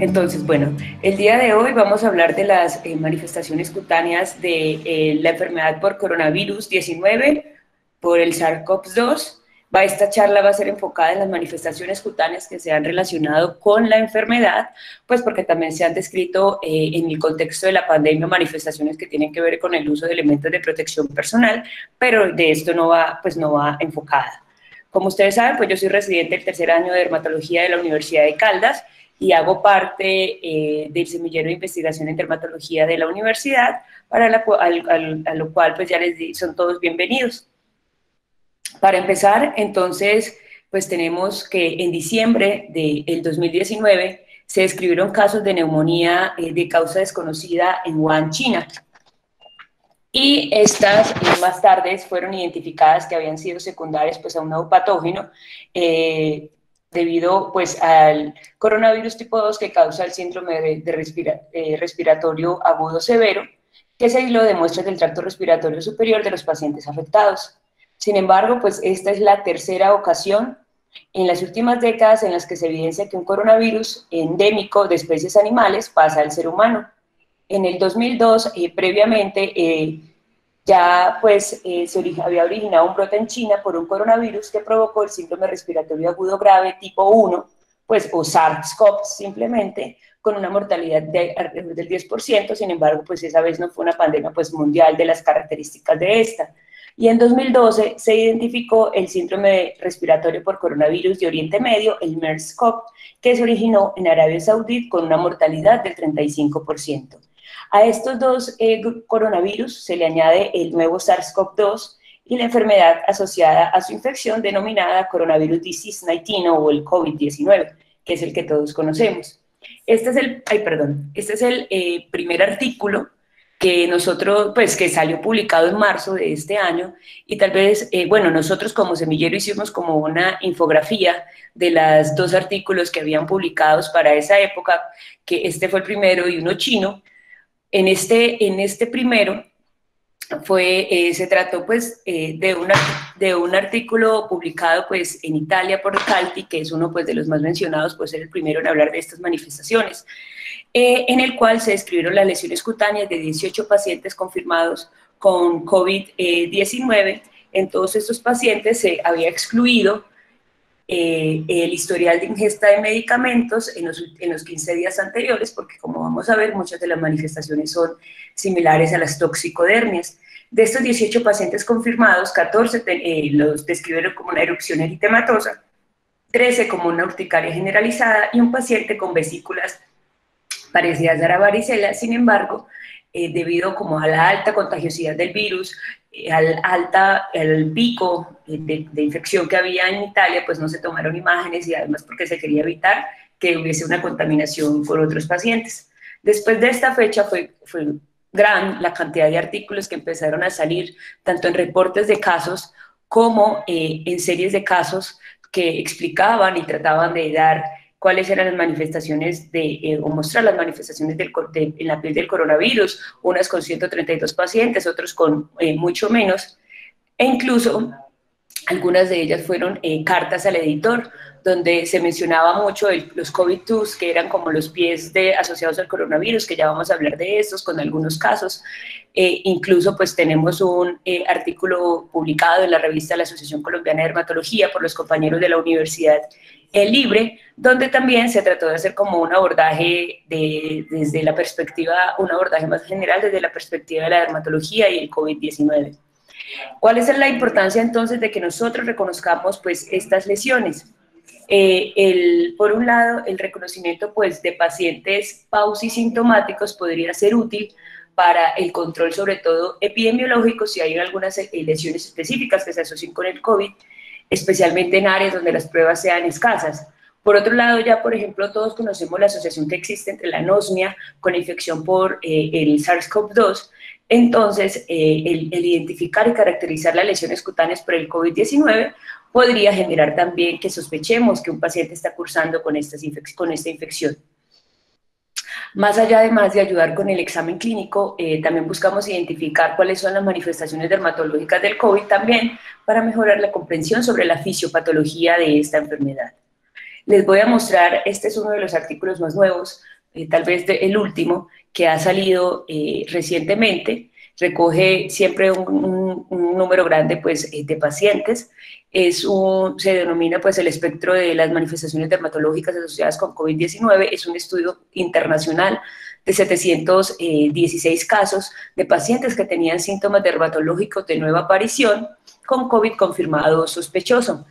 Entonces, bueno, el día de hoy vamos a hablar de las manifestaciones cutáneas de la enfermedad por coronavirus 19, por el SARS-CoV-2. Esta charla va a ser enfocada en las manifestaciones cutáneas que se han relacionado con la enfermedad, pues porque también se han descrito en el contexto de la pandemia manifestaciones que tienen que ver con el uso de elementos de protección personal, pero de esto no va enfocada. Como ustedes saben, pues yo soy residente del tercer año de dermatología de la Universidad de Caldas y hago parte del semillero de investigación en dermatología de la universidad, a lo cual pues ya les di, son todos bienvenidos. Para empezar, entonces, pues tenemos que en diciembre del 2019 se describieron casos de neumonía de causa desconocida en Wuhan, China. Y estas más tarde fueron identificadas que habían sido secundarias pues, a un nuevo patógeno debido pues, al coronavirus tipo 2 que causa el síndrome respiratorio agudo severo, que se aisló de muestras del tracto respiratorio superior de los pacientes afectados. Sin embargo, pues esta es la tercera ocasión en las últimas décadas en las que se evidencia que un coronavirus endémico de especies animales pasa al ser humano. En el 2002, previamente, ya pues se había originado un brote en China por un coronavirus que provocó el síndrome respiratorio agudo grave tipo 1, pues, o SARS-CoV simplemente, con una mortalidad alrededor del 10%, sin embargo, pues esa vez no fue una pandemia pues, mundial de las características de esta. Y en 2012 se identificó el síndrome respiratorio por coronavirus de Oriente Medio, el MERS-CoV, que se originó en Arabia Saudí con una mortalidad del 35%. A estos dos coronavirus se le añade el nuevo SARS-CoV-2 y la enfermedad asociada a su infección denominada coronavirus disease 19 o el COVID-19, que es el que todos conocemos. Este es el primer artículo que nosotros, pues que salió publicado en marzo de este año y tal vez, bueno, nosotros como semillero hicimos como una infografía de los dos artículos que habían publicados para esa época, que este fue el primero y uno chino. En este primero se trató pues de un artículo publicado pues en Italia por Calti, que es uno pues de los más mencionados, pues ser el primero en hablar de estas manifestaciones, en el cual se describieron las lesiones cutáneas de 18 pacientes confirmados con COVID-19. En todos estos pacientes se había excluido el historial de ingesta de medicamentos en los 15 días anteriores, porque como vamos a ver, muchas de las manifestaciones son similares a las toxicodermias. De estos 18 pacientes confirmados, 14 los describieron como una erupción eritematosa, 13 como una urticaria generalizada y un paciente con vesículas parecidas a la varicela. Sin embargo, debido como a la alta contagiosidad del virus, al pico de infección que había en Italia, pues no se tomaron imágenes y además porque se quería evitar que hubiese una contaminación por otros pacientes. Después de esta fecha fue gran la cantidad de artículos que empezaron a salir, tanto en reportes de casos como en series de casos que explicaban y trataban de dar cuáles eran las manifestaciones o mostrar las manifestaciones en la piel del coronavirus, unas con 132 pacientes, otros con mucho menos, e incluso algunas de ellas fueron cartas al editor, donde se mencionaba mucho los COVID-2, que eran como los pies asociados al coronavirus, que ya vamos a hablar de estos con algunos casos. Incluso pues tenemos un artículo publicado en la revista de la Asociación Colombiana de Dermatología por los compañeros de la Universidad Libre, donde también se trató de hacer como un abordaje desde la perspectiva, un abordaje más general desde la perspectiva de la dermatología y el COVID-19. ¿Cuál es la importancia entonces de que nosotros reconozcamos pues estas lesiones? Por un lado, el reconocimiento pues de pacientes pausisintomáticos podría ser útil para el control, sobre todo epidemiológico, si hay algunas lesiones específicas que se asocien con el COVID, especialmente en áreas donde las pruebas sean escasas. Por otro lado, ya por ejemplo, todos conocemos la asociación que existe entre la anosmia con la infección por el SARS-CoV-2. Entonces, el identificar y caracterizar las lesiones cutáneas por el COVID-19 podría generar también que sospechemos que un paciente está cursando con esta infección. Más allá además de ayudar con el examen clínico, también buscamos identificar cuáles son las manifestaciones dermatológicas del COVID también para mejorar la comprensión sobre la fisiopatología de esta enfermedad. Les voy a mostrar, este es uno de los artículos más nuevos, tal vez el último, que ha salido recientemente, recoge siempre un número grande pues, de pacientes. Se denomina pues, el espectro de las manifestaciones dermatológicas asociadas con COVID-19. Es un estudio internacional de 716 casos de pacientes que tenían síntomas dermatológicos de nueva aparición con COVID confirmado sospechoso.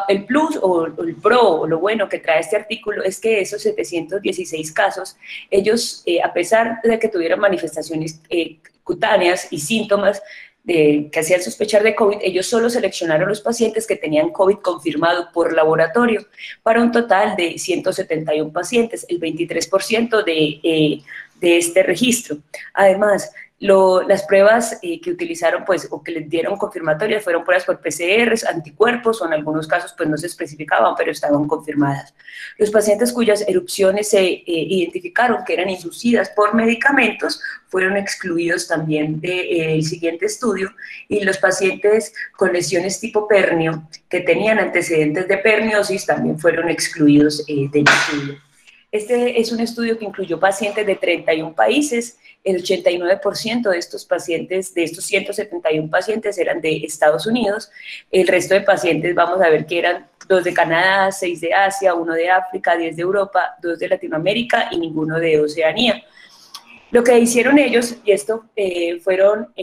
El plus o el pro o lo bueno que trae este artículo es que esos 716 casos, ellos, a pesar de que tuvieron manifestaciones cutáneas y síntomas que hacían sospechar de COVID, ellos solo seleccionaron los pacientes que tenían COVID confirmado por laboratorio, para un total de 171 pacientes, el 23% de este registro. Además, las pruebas que utilizaron, pues, o que les dieron confirmatorias fueron pruebas por PCRs, anticuerpos, o en algunos casos, pues, no se especificaban, pero estaban confirmadas. Los pacientes cuyas erupciones se identificaron que eran inducidas por medicamentos fueron excluidos también del siguiente estudio, y los pacientes con lesiones tipo pernio que tenían antecedentes de perniosis también fueron excluidos del estudio. Este es un estudio que incluyó pacientes de 31 países. El 89% de estos pacientes, de estos 171 pacientes, eran de Estados Unidos. El resto de pacientes, vamos a ver que eran 2 de Canadá, 6 de Asia, 1 de África, 10 de Europa, 2 de Latinoamérica y ninguno de Oceanía. Lo que hicieron ellos, y esto fueron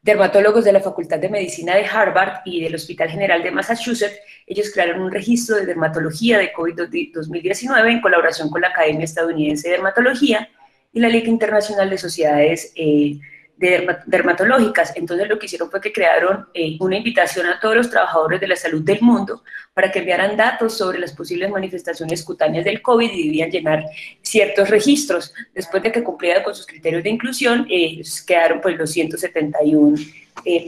dermatólogos de la Facultad de Medicina de Harvard y del Hospital General de Massachusetts, ellos crearon un registro de dermatología de COVID-2019 en colaboración con la Academia Estadounidense de Dermatología y la Liga Internacional de Sociedades Dermatológicas. Entonces lo que hicieron fue que crearon una invitación a todos los trabajadores de la salud del mundo para que enviaran datos sobre las posibles manifestaciones cutáneas del COVID y debían llenar ciertos registros. Después de que cumplieran con sus criterios de inclusión, quedaron pues los 171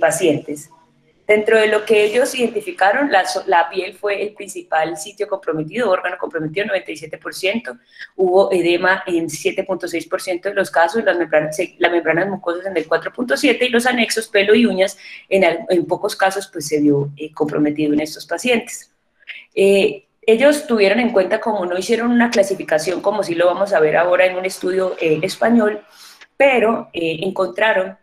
pacientes. Dentro de lo que ellos identificaron, la piel fue el principal sitio comprometido, órgano comprometido, 97%, hubo edema en 7.6% de los casos, las membranas mucosas en el 4.7% y los anexos, pelo y uñas, en pocos casos pues se vio comprometido en estos pacientes. Ellos tuvieron en cuenta, como no hicieron una clasificación, como sí lo vamos a ver ahora en un estudio español, pero encontraron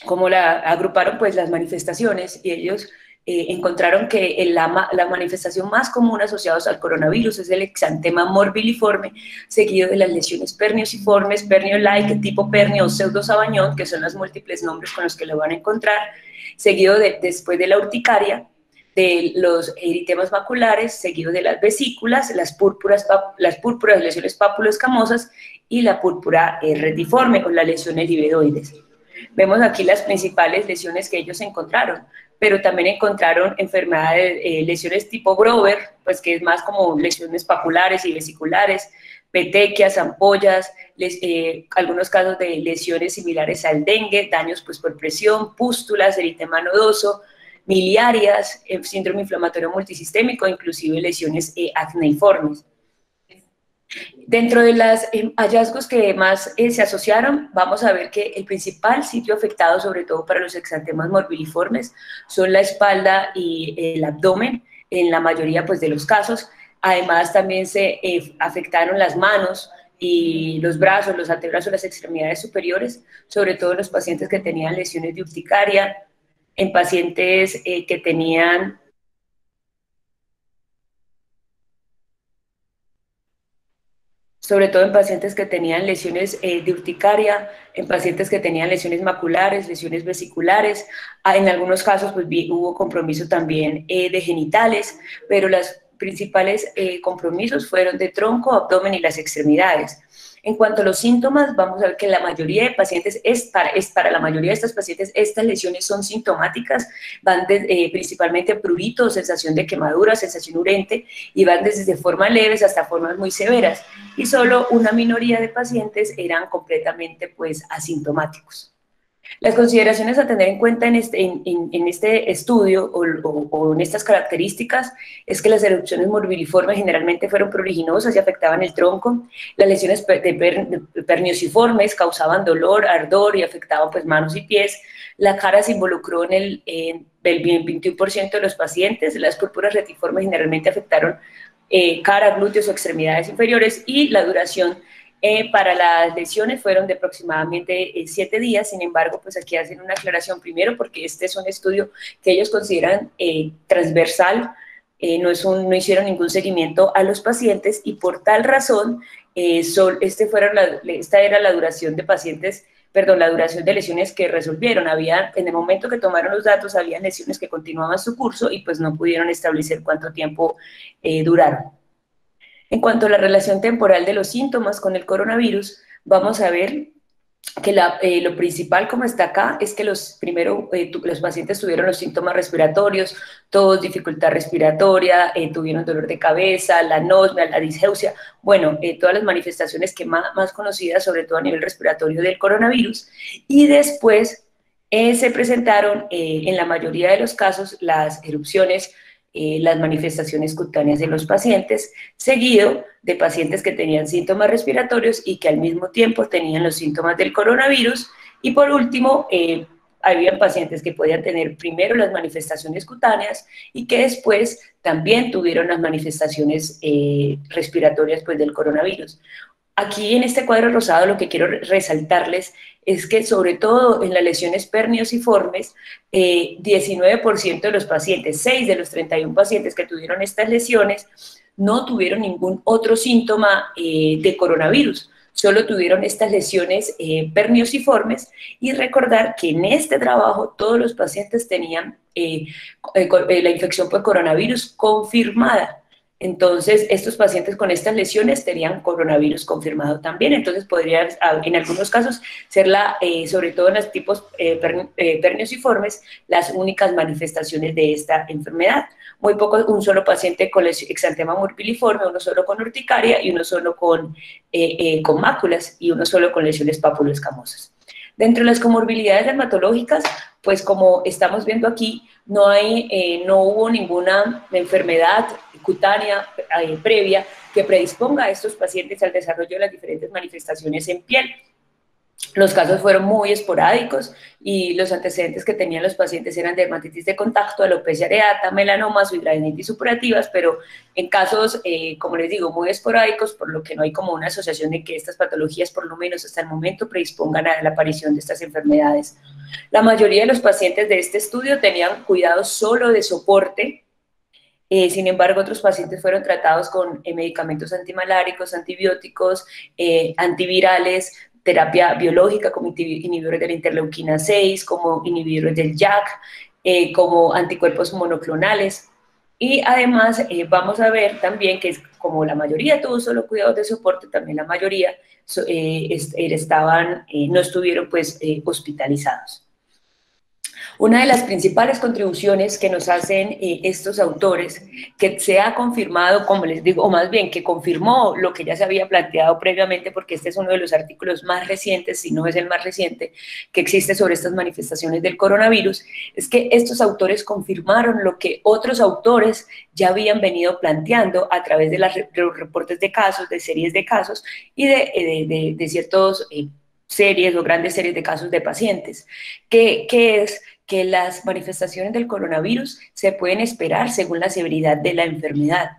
como agruparon pues las manifestaciones, y ellos encontraron que la manifestación más común asociada al coronavirus es el exantema morbiliforme, seguido de las lesiones perniociformes, pernio-like, tipo pernio o pseudosabañón, que son los múltiples nombres con los que lo van a encontrar, seguido después de la urticaria, de los eritemas maculares, seguido de las vesículas, las púrpuras, lesiones pápulo-escamosas y la púrpura retiforme o las lesiones libedoides. Vemos aquí las principales lesiones que ellos encontraron, pero también encontraron enfermedades, lesiones tipo Grover, pues que es más como lesiones papulares y vesiculares, petequias, ampollas, algunos casos de lesiones similares al dengue, daños pues por presión, pústulas, eritema nodoso, miliarias, síndrome inflamatorio multisistémico, inclusive lesiones acneiformes. Dentro de los hallazgos que más se asociaron, vamos a ver que el principal sitio afectado, sobre todo para los exantemas morbiliformes, son la espalda y el abdomen, en la mayoría pues, de los casos. Además, también se afectaron las manos y los brazos, los antebrazos, las extremidades superiores, sobre todo en los pacientes que tenían lesiones de urticaria, en pacientes que tenían sobre todo en pacientes que tenían lesiones de urticaria, en pacientes que tenían lesiones maculares, lesiones vesiculares, en algunos casos pues, hubo compromiso también de genitales, pero los principales compromisos fueron de tronco, abdomen y las extremidades. En cuanto a los síntomas, vamos a ver que la mayoría de pacientes, para la mayoría de estos pacientes, estas lesiones son sintomáticas, van principalmente prurito, sensación de quemadura, sensación urente, y van desde formas leves hasta formas muy severas, y solo una minoría de pacientes eran completamente pues, asintomáticos. Las consideraciones a tener en cuenta en este estudio o en estas características es que las erupciones morbiliformes generalmente fueron pruriginosas y afectaban el tronco, las lesiones perniociformes causaban dolor, ardor y afectaban pues, manos y pies, la cara se involucró en el 21% de los pacientes, las púrpuras retiformes generalmente afectaron cara, glúteos o extremidades inferiores, y la duración para las lesiones fueron de aproximadamente 7 días. Sin embargo, pues aquí hacen una aclaración primero porque este es un estudio que ellos consideran transversal, no hicieron ningún seguimiento a los pacientes y por tal razón esta era la duración de pacientes, perdón, la duración de lesiones que resolvieron. En el momento que tomaron los datos, había lesiones que continuaban su curso y pues no pudieron establecer cuánto tiempo duraron. En cuanto a la relación temporal de los síntomas con el coronavirus, vamos a ver que lo principal, como está acá, es que los pacientes tuvieron los síntomas respiratorios, tos, dificultad respiratoria, tuvieron dolor de cabeza, la anosmia, la disgeusia, bueno, todas las manifestaciones que más conocidas, sobre todo a nivel respiratorio del coronavirus, y después se presentaron en la mayoría de los casos las erupciones, las manifestaciones cutáneas de los pacientes, seguido de pacientes que tenían síntomas respiratorios y que al mismo tiempo tenían los síntomas del coronavirus, y por último, había pacientes que podían tener primero las manifestaciones cutáneas y que después también tuvieron las manifestaciones respiratorias pues, del coronavirus. Aquí en este cuadro rosado lo que quiero resaltarles es que sobre todo en las lesiones perniociformes, 19% de los pacientes, 6 de los 31 pacientes que tuvieron estas lesiones, no tuvieron ningún otro síntoma de coronavirus, solo tuvieron estas lesiones perniociformes, y recordar que en este trabajo todos los pacientes tenían la infección por coronavirus confirmada. Entonces, estos pacientes con estas lesiones tenían coronavirus confirmado también, entonces podría, en algunos casos, ser sobre todo en los tipos perniociformes, las únicas manifestaciones de esta enfermedad. Muy poco, un solo paciente con exantema morbiliforme, uno solo con urticaria y uno solo con máculas y uno solo con lesiones papuloescamosas. Dentro de las comorbilidades dermatológicas, pues como estamos viendo aquí, no hubo ninguna enfermedad cutánea previa que predisponga a estos pacientes al desarrollo de las diferentes manifestaciones en piel. Los casos fueron muy esporádicos y los antecedentes que tenían los pacientes eran dermatitis de contacto, alopecia areata, melanomas o hidradenitis supurativas, pero en casos, como les digo, muy esporádicos, por lo que no hay como una asociación de que estas patologías, por lo menos hasta el momento, predispongan a la aparición de estas enfermedades. La mayoría de los pacientes de este estudio tenían cuidados solo de soporte. Sin embargo, otros pacientes fueron tratados con medicamentos antimaláricos, antibióticos, antivirales, terapia biológica como inhibidores de la interleuquina 6, como inhibidores del JAK, como anticuerpos monoclonales. Y además vamos a ver también que como la mayoría tuvo solo cuidados de soporte, también la mayoría no estuvieron pues, hospitalizados. Una de las principales contribuciones que nos hacen estos autores, que se ha confirmado, como les digo, o más bien que confirmó lo que ya se había planteado previamente, porque este es uno de los artículos más recientes, si no es el más reciente, que existe sobre estas manifestaciones del coronavirus, es que estos autores confirmaron lo que otros autores ya habían venido planteando a través de los reportes de casos, de series de casos y de ciertos series o grandes series de casos de pacientes, que es que las manifestaciones del coronavirus se pueden esperar según la severidad de la enfermedad.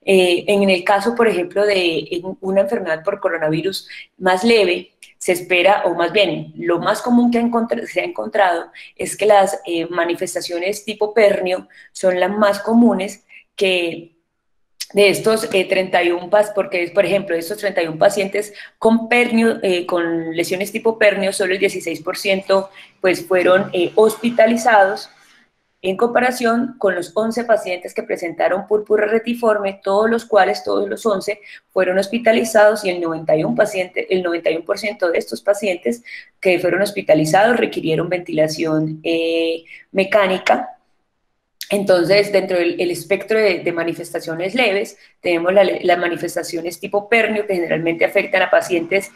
En el caso, por ejemplo, de una enfermedad por coronavirus más leve, se espera, o más bien, lo más común que se ha encontrado es que las manifestaciones tipo pernio son las más comunes, que de estos 31, porque por ejemplo, de estos 31 pacientes con pernio, con lesiones tipo pernio, solo el 16% pues fueron hospitalizados, en comparación con los 11 pacientes que presentaron púrpura retiforme, todos los 11, fueron hospitalizados, y el 91% de estos pacientes que fueron hospitalizados requirieron ventilación mecánica. Entonces, dentro del espectro de manifestaciones leves, tenemos las manifestaciones tipo pernio, que generalmente afectan a pacientes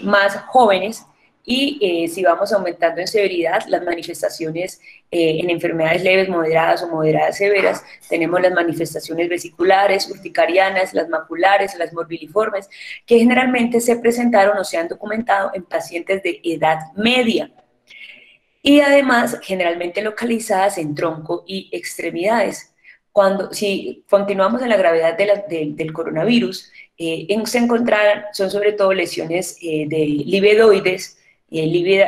más jóvenes, y si vamos aumentando en severidad, las manifestaciones en enfermedades leves, moderadas o moderadas severas, tenemos las manifestaciones vesiculares, urticarianas, las maculares, las morbiliformes, que generalmente se presentaron o se han documentado en pacientes de edad media, y además generalmente localizadas en tronco y extremidades. si continuamos en la gravedad del coronavirus, se encontraron, son sobre todo lesiones de livedoides, libido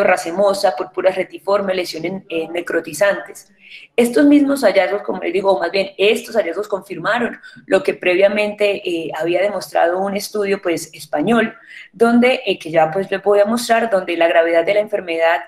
racemosa, púrpuras retiformes, lesiones necrotizantes. Estos mismos hallazgos, como les digo, o más bien estos hallazgos confirmaron lo que previamente había demostrado un estudio pues español, donde, que ya pues les voy a mostrar, donde la gravedad de la enfermedad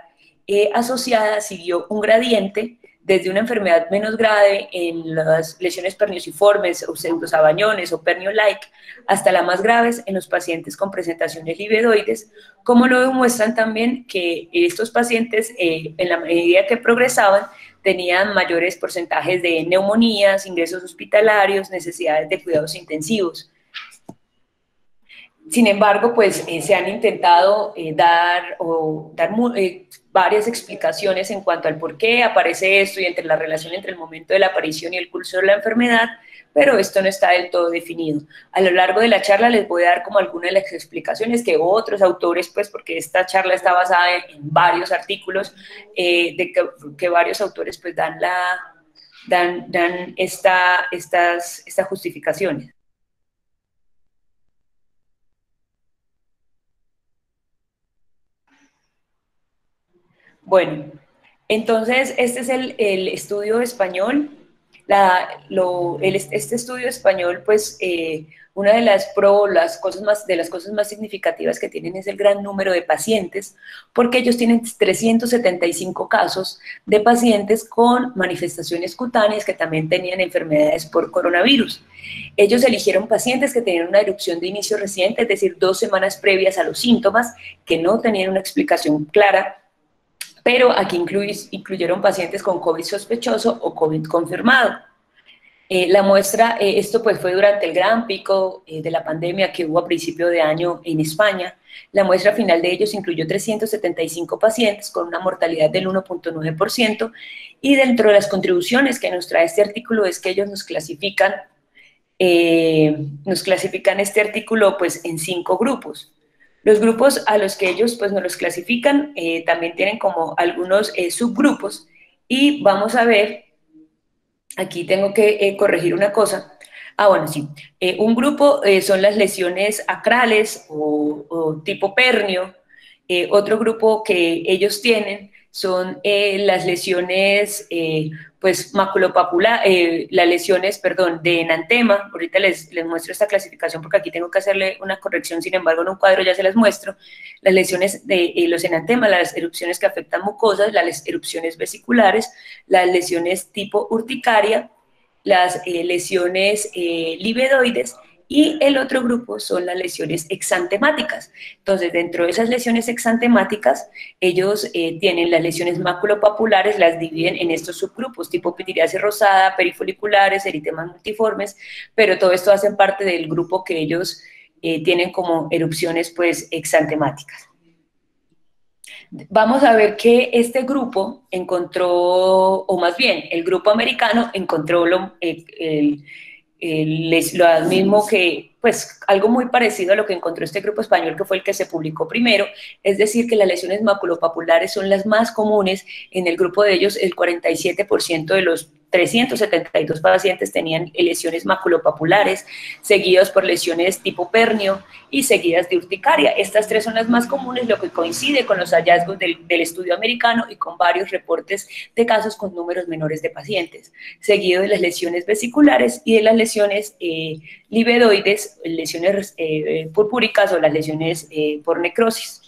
asociada siguió un gradiente desde una enfermedad menos grave en las lesiones perniociformes o pseudosabañones o pernio-like hasta las más graves en los pacientes con presentaciones livedoides, como lo demuestran también que estos pacientes en la medida que progresaban tenían mayores porcentajes de neumonías, ingresos hospitalarios, necesidades de cuidados intensivos. Sin embargo, pues se han intentado dar varias explicaciones en cuanto al por qué aparece esto y entre la relación entre el momento de la aparición y el curso de la enfermedad, pero esto no está del todo definido. A lo largo de la charla les voy a dar como algunas de las explicaciones que otros autores, pues porque esta charla está basada en varios artículos, que varios autores pues dan estas justificaciones. Bueno, entonces este es el estudio español. Este estudio español, pues una de las cosas más significativas que tienen es el gran número de pacientes, porque ellos tienen 375 casos de pacientes con manifestaciones cutáneas que también tenían enfermedades por coronavirus. Ellos eligieron pacientes que tenían una erupción de inicio reciente, es decir, 2 semanas previas a los síntomas, que no tenían una explicación clara, pero aquí incluyeron pacientes con COVID sospechoso o COVID confirmado. La muestra, esto pues fue durante el gran pico de la pandemia que hubo a principio de año en España. La muestra final de ellos incluyó 375 pacientes con una mortalidad del 1.9%, y dentro de las contribuciones que nos trae este artículo es que ellos nos clasifican este artículo pues en 5 grupos. Los grupos a los que ellos pues nos los clasifican también tienen como algunos subgrupos, y vamos a ver, aquí tengo que corregir una cosa. Bueno, sí, un grupo son las lesiones acrales o tipo pernio. Otro grupo que ellos tienen son las lesiones, pues maculopapular, las lesiones, perdón, de enantema. Ahorita les muestro esta clasificación porque aquí tengo que hacerle una corrección, sin embargo en un cuadro ya se las muestro. Las lesiones de los enantemas, las erupciones que afectan mucosas, las erupciones vesiculares, las lesiones tipo urticaria, las lesiones livedoides, y el otro grupo son las lesiones exantemáticas. Entonces, dentro de esas lesiones exantemáticas, ellos tienen las lesiones maculopapulares, las dividen en estos subgrupos, tipo pitiriasis rosada, perifoliculares, eritemas multiformes, pero todo esto hacen parte del grupo que ellos tienen como erupciones pues exantemáticas. Vamos a ver que este grupo encontró, o más bien, el grupo americano encontró lo mismo que, pues, algo muy parecido a lo que encontró este grupo español, que fue el que se publicó primero, es decir, que las lesiones maculopapulares son las más comunes. En el grupo de ellos, el 47% de los 372 pacientes tenían lesiones maculopapulares, seguidos por lesiones tipo pernio y seguidas de urticaria. Estas 3 son las más comunes, lo que coincide con los hallazgos del estudio americano y con varios reportes de casos con números menores de pacientes, seguido de las lesiones vesiculares y de las lesiones livedoides, lesiones purpúricas o las lesiones por necrosis.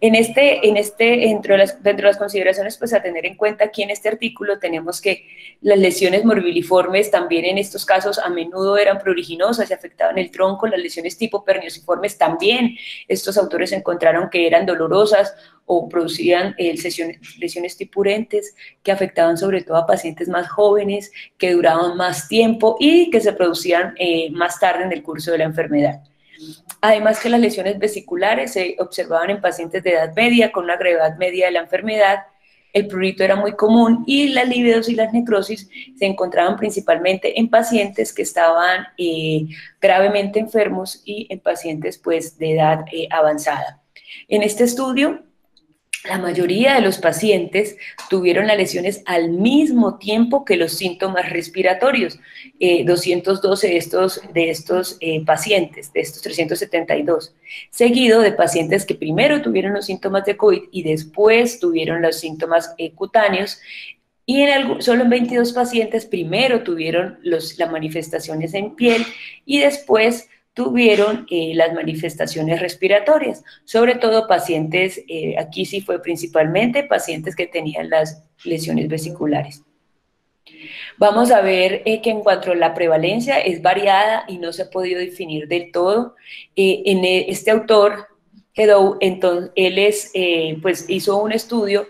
Dentro de las consideraciones pues a tener en cuenta aquí en este artículo tenemos que las lesiones morbiliformes también en estos casos a menudo eran pruriginosas y afectaban el tronco. Las lesiones tipo perniociformes también estos autores encontraron que eran dolorosas o producían lesiones tipurentes que afectaban sobre todo a pacientes más jóvenes, que duraban más tiempo y que se producían más tarde en el curso de la enfermedad. Además que las lesiones vesiculares se observaban en pacientes de edad media con una gravedad media de la enfermedad. El prurito era muy común y las lividos y las necrosis se encontraban principalmente en pacientes que estaban gravemente enfermos y en pacientes pues de edad avanzada. En este estudio La mayoría de los pacientes tuvieron las lesiones al mismo tiempo que los síntomas respiratorios. 212 de estos pacientes, de estos 372, seguido de pacientes que primero tuvieron los síntomas de COVID y después tuvieron los síntomas cutáneos, y solo en 22 pacientes primero tuvieron las manifestaciones en piel y después tuvieron las manifestaciones respiratorias, sobre todo pacientes, aquí sí fue principalmente pacientes que tenían las lesiones vesiculares. Vamos a ver que en cuanto a la prevalencia es variada y no se ha podido definir del todo. Este autor, Hedow, entonces, pues hizo un estudio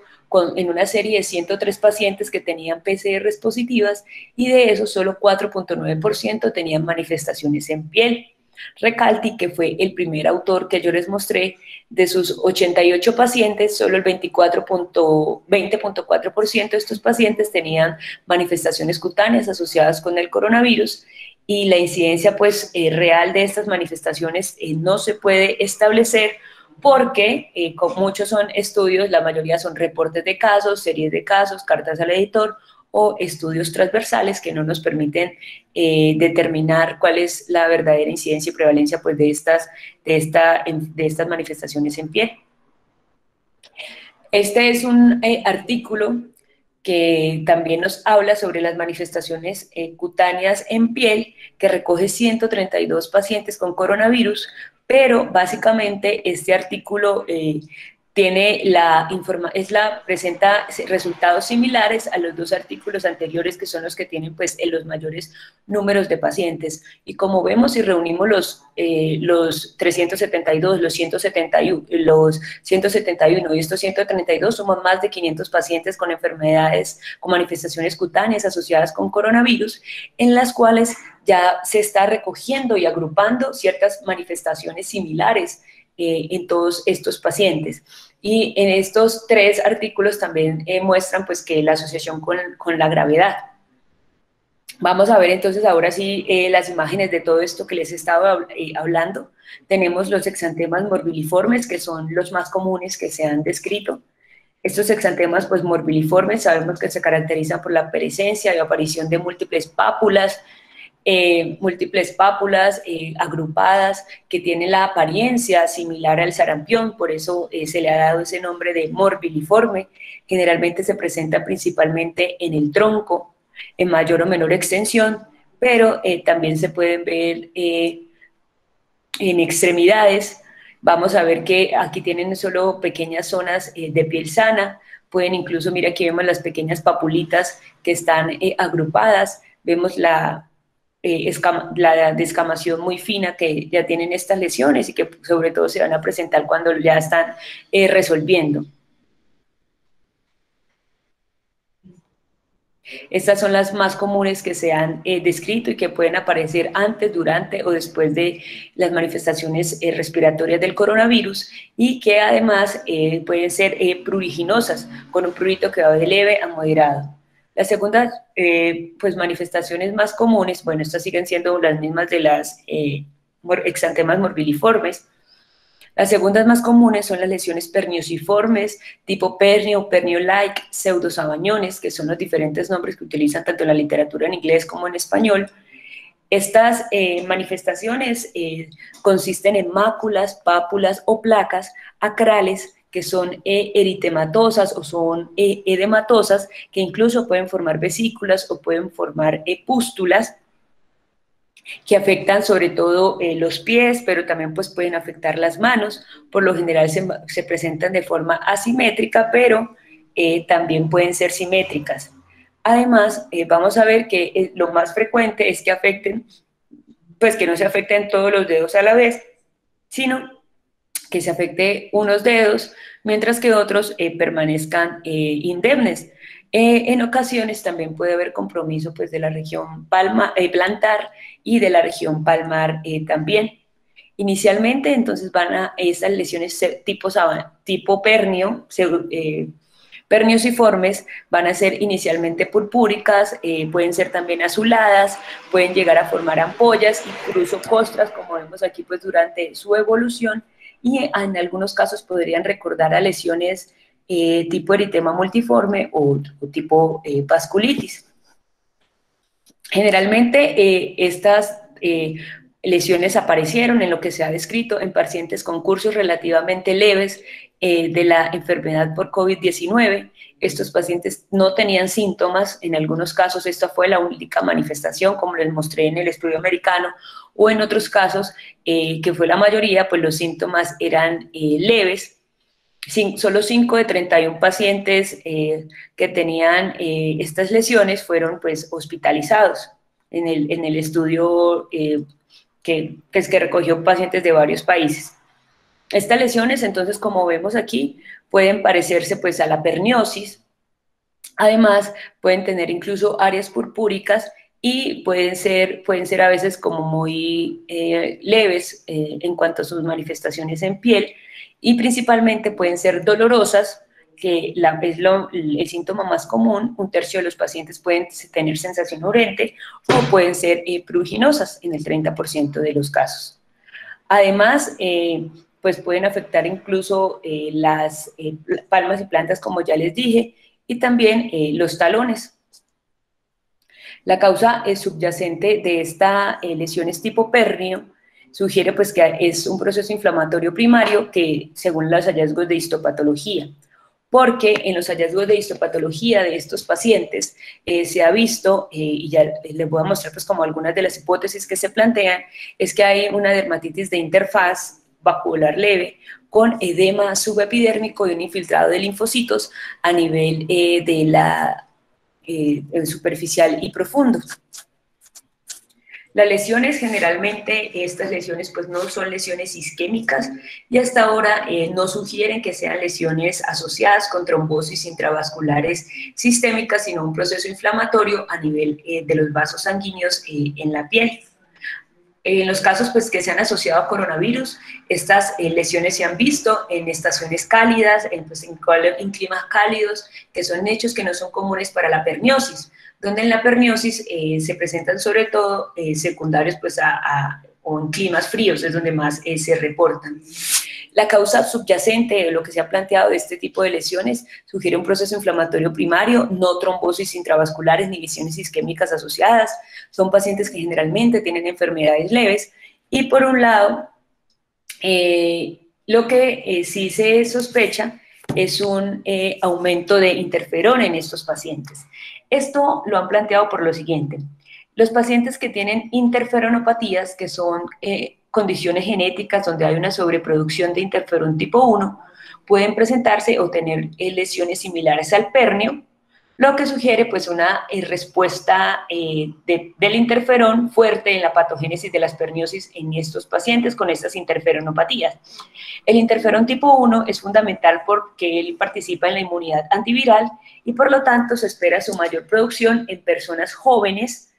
en una serie de 103 pacientes que tenían PCRs positivas y de esos solo 4.9% tenían manifestaciones en piel. Recalti, que fue el primer autor que yo les mostré, de sus 88 pacientes, solo el 20.4% de estos pacientes tenían manifestaciones cutáneas asociadas con el coronavirus, y la incidencia pues real de estas manifestaciones no se puede establecer porque con muchos son estudios, la mayoría son reportes de casos, series de casos, cartas al editor o estudios transversales que no nos permiten determinar cuál es la verdadera incidencia y prevalencia pues, de estas manifestaciones en piel. Este es un artículo que también nos habla sobre las manifestaciones cutáneas en piel, que recoge 132 pacientes con coronavirus, pero básicamente este artículo tiene presenta resultados similares a los dos artículos anteriores, que son los que tienen pues los mayores números de pacientes. Y como vemos, si reunimos los 372, los 171 y estos 132, somos más de 500 pacientes con enfermedades, con manifestaciones cutáneas asociadas con coronavirus, en las cuales ya se está recogiendo y agrupando ciertas manifestaciones similares en todos estos pacientes. Y en estos tres artículos también muestran pues que la asociación con la gravedad. Vamos a ver entonces ahora sí las imágenes de todo esto que les he estado hablando. Tenemos los exantemas morbiliformes, que son los más comunes que se han descrito. Estos exantemas pues morbiliformes sabemos que se caracterizan por la presencia y aparición de múltiples pápulas agrupadas, que tienen la apariencia similar al sarampión, por eso se le ha dado ese nombre de morbiliforme. Generalmente se presenta principalmente en el tronco, en mayor o menor extensión, pero también se pueden ver en extremidades. Vamos a ver que aquí tienen solo pequeñas zonas de piel sana, pueden incluso, mira, aquí vemos las pequeñas papulitas que están agrupadas, vemos la descamación muy fina que ya tienen estas lesiones y que sobre todo se van a presentar cuando ya están resolviendo. Estas son las más comunes que se han descrito y que pueden aparecer antes, durante o después de las manifestaciones respiratorias del coronavirus, y que además pueden ser pruriginosas, con un prurito que va de leve a moderado. Las segundas pues manifestaciones más comunes, bueno, estas siguen siendo las mismas de las exantemas morbiliformes. Las segundas más comunes son las lesiones perniociformes, tipo pernio, pernio-like, pseudosabañones, que son los diferentes nombres que utilizan tanto en la literatura en inglés como en español. Estas manifestaciones consisten en máculas, pápulas o placas acrales que son eritematosas o son edematosas, que incluso pueden formar vesículas o pueden formar pústulas, que afectan sobre todo los pies, pero también pues pueden afectar las manos. Por lo general se presentan de forma asimétrica, pero también pueden ser simétricas. Además, vamos a ver que lo más frecuente es que afecten, pues que no se afecten todos los dedos a la vez, sino que se afecte unos dedos, mientras que otros permanezcan indemnes. En ocasiones también puede haber compromiso pues, de la región plantar y de la región palmar también. Inicialmente, entonces, van a estas lesiones tipo pernio, perniociformes, van a ser inicialmente purpúricas, pueden ser también azuladas, pueden llegar a formar ampollas, incluso costras, como vemos aquí, pues durante su evolución, y en algunos casos podrían recordar a lesiones tipo eritema multiforme o tipo vasculitis. Generalmente estas lesiones aparecieron en lo que se ha descrito en pacientes con cursos relativamente leves de la enfermedad por COVID-19. Estos pacientes no tenían síntomas, en algunos casos esta fue la única manifestación, como les mostré en el estudio americano, o en otros casos, que fue la mayoría, pues los síntomas eran leves. Solo 5 de 31 pacientes que tenían estas lesiones fueron pues hospitalizados en el estudio que recogió pacientes de varios países. Estas lesiones, entonces, como vemos aquí, pueden parecerse pues a la perniosis. Además, pueden tener incluso áreas purpúricas y pueden ser a veces como muy leves en cuanto a sus manifestaciones en piel, y principalmente pueden ser dolorosas, que es el síntoma más común. Un tercio de los pacientes pueden tener sensación urente, o pueden ser pruginosas en el 30% de los casos. Además, pues pueden afectar incluso las palmas y plantas, como ya les dije, y también los talones. La causa subyacente de esta lesión es tipo pernio. Sugiere pues que es un proceso inflamatorio primario que, según los hallazgos de histopatología, porque en los hallazgos de histopatología de estos pacientes se ha visto, y ya les voy a mostrar pues como algunas de las hipótesis que se plantean, es que hay una dermatitis de interfaz vacuolar leve con edema subepidérmico y un infiltrado de linfocitos a nivel de la superficial y profundo. Las lesiones, generalmente estas lesiones pues no son lesiones isquémicas, y hasta ahora no sugieren que sean lesiones asociadas con trombosis intravasculares sistémicas, sino un proceso inflamatorio a nivel de los vasos sanguíneos en la piel. En los casos pues, que se han asociado a coronavirus, estas lesiones se han visto en estaciones cálidas, en climas cálidos, que son hechos que no son comunes para la perniosis, donde en la perniosis se presentan sobre todo secundarios pues, o en climas fríos, es donde más se reportan. La causa subyacente de lo que se ha planteado de este tipo de lesiones sugiere un proceso inflamatorio primario, no trombosis intravasculares ni lesiones isquémicas asociadas. Son pacientes que generalmente tienen enfermedades leves, y por un lado, lo que sí se sospecha es un aumento de interferón en estos pacientes. Esto lo han planteado por lo siguiente: los pacientes que tienen interferonopatías, que son condiciones genéticas donde hay una sobreproducción de interferón tipo 1, pueden presentarse o tener lesiones similares al pernio, lo que sugiere pues una respuesta del interferón fuerte en la patogénesis de las perniosis en estos pacientes con estas interferonopatías. El interferón tipo 1 es fundamental porque él participa en la inmunidad antiviral, y por lo tanto se espera su mayor producción en personas jóvenes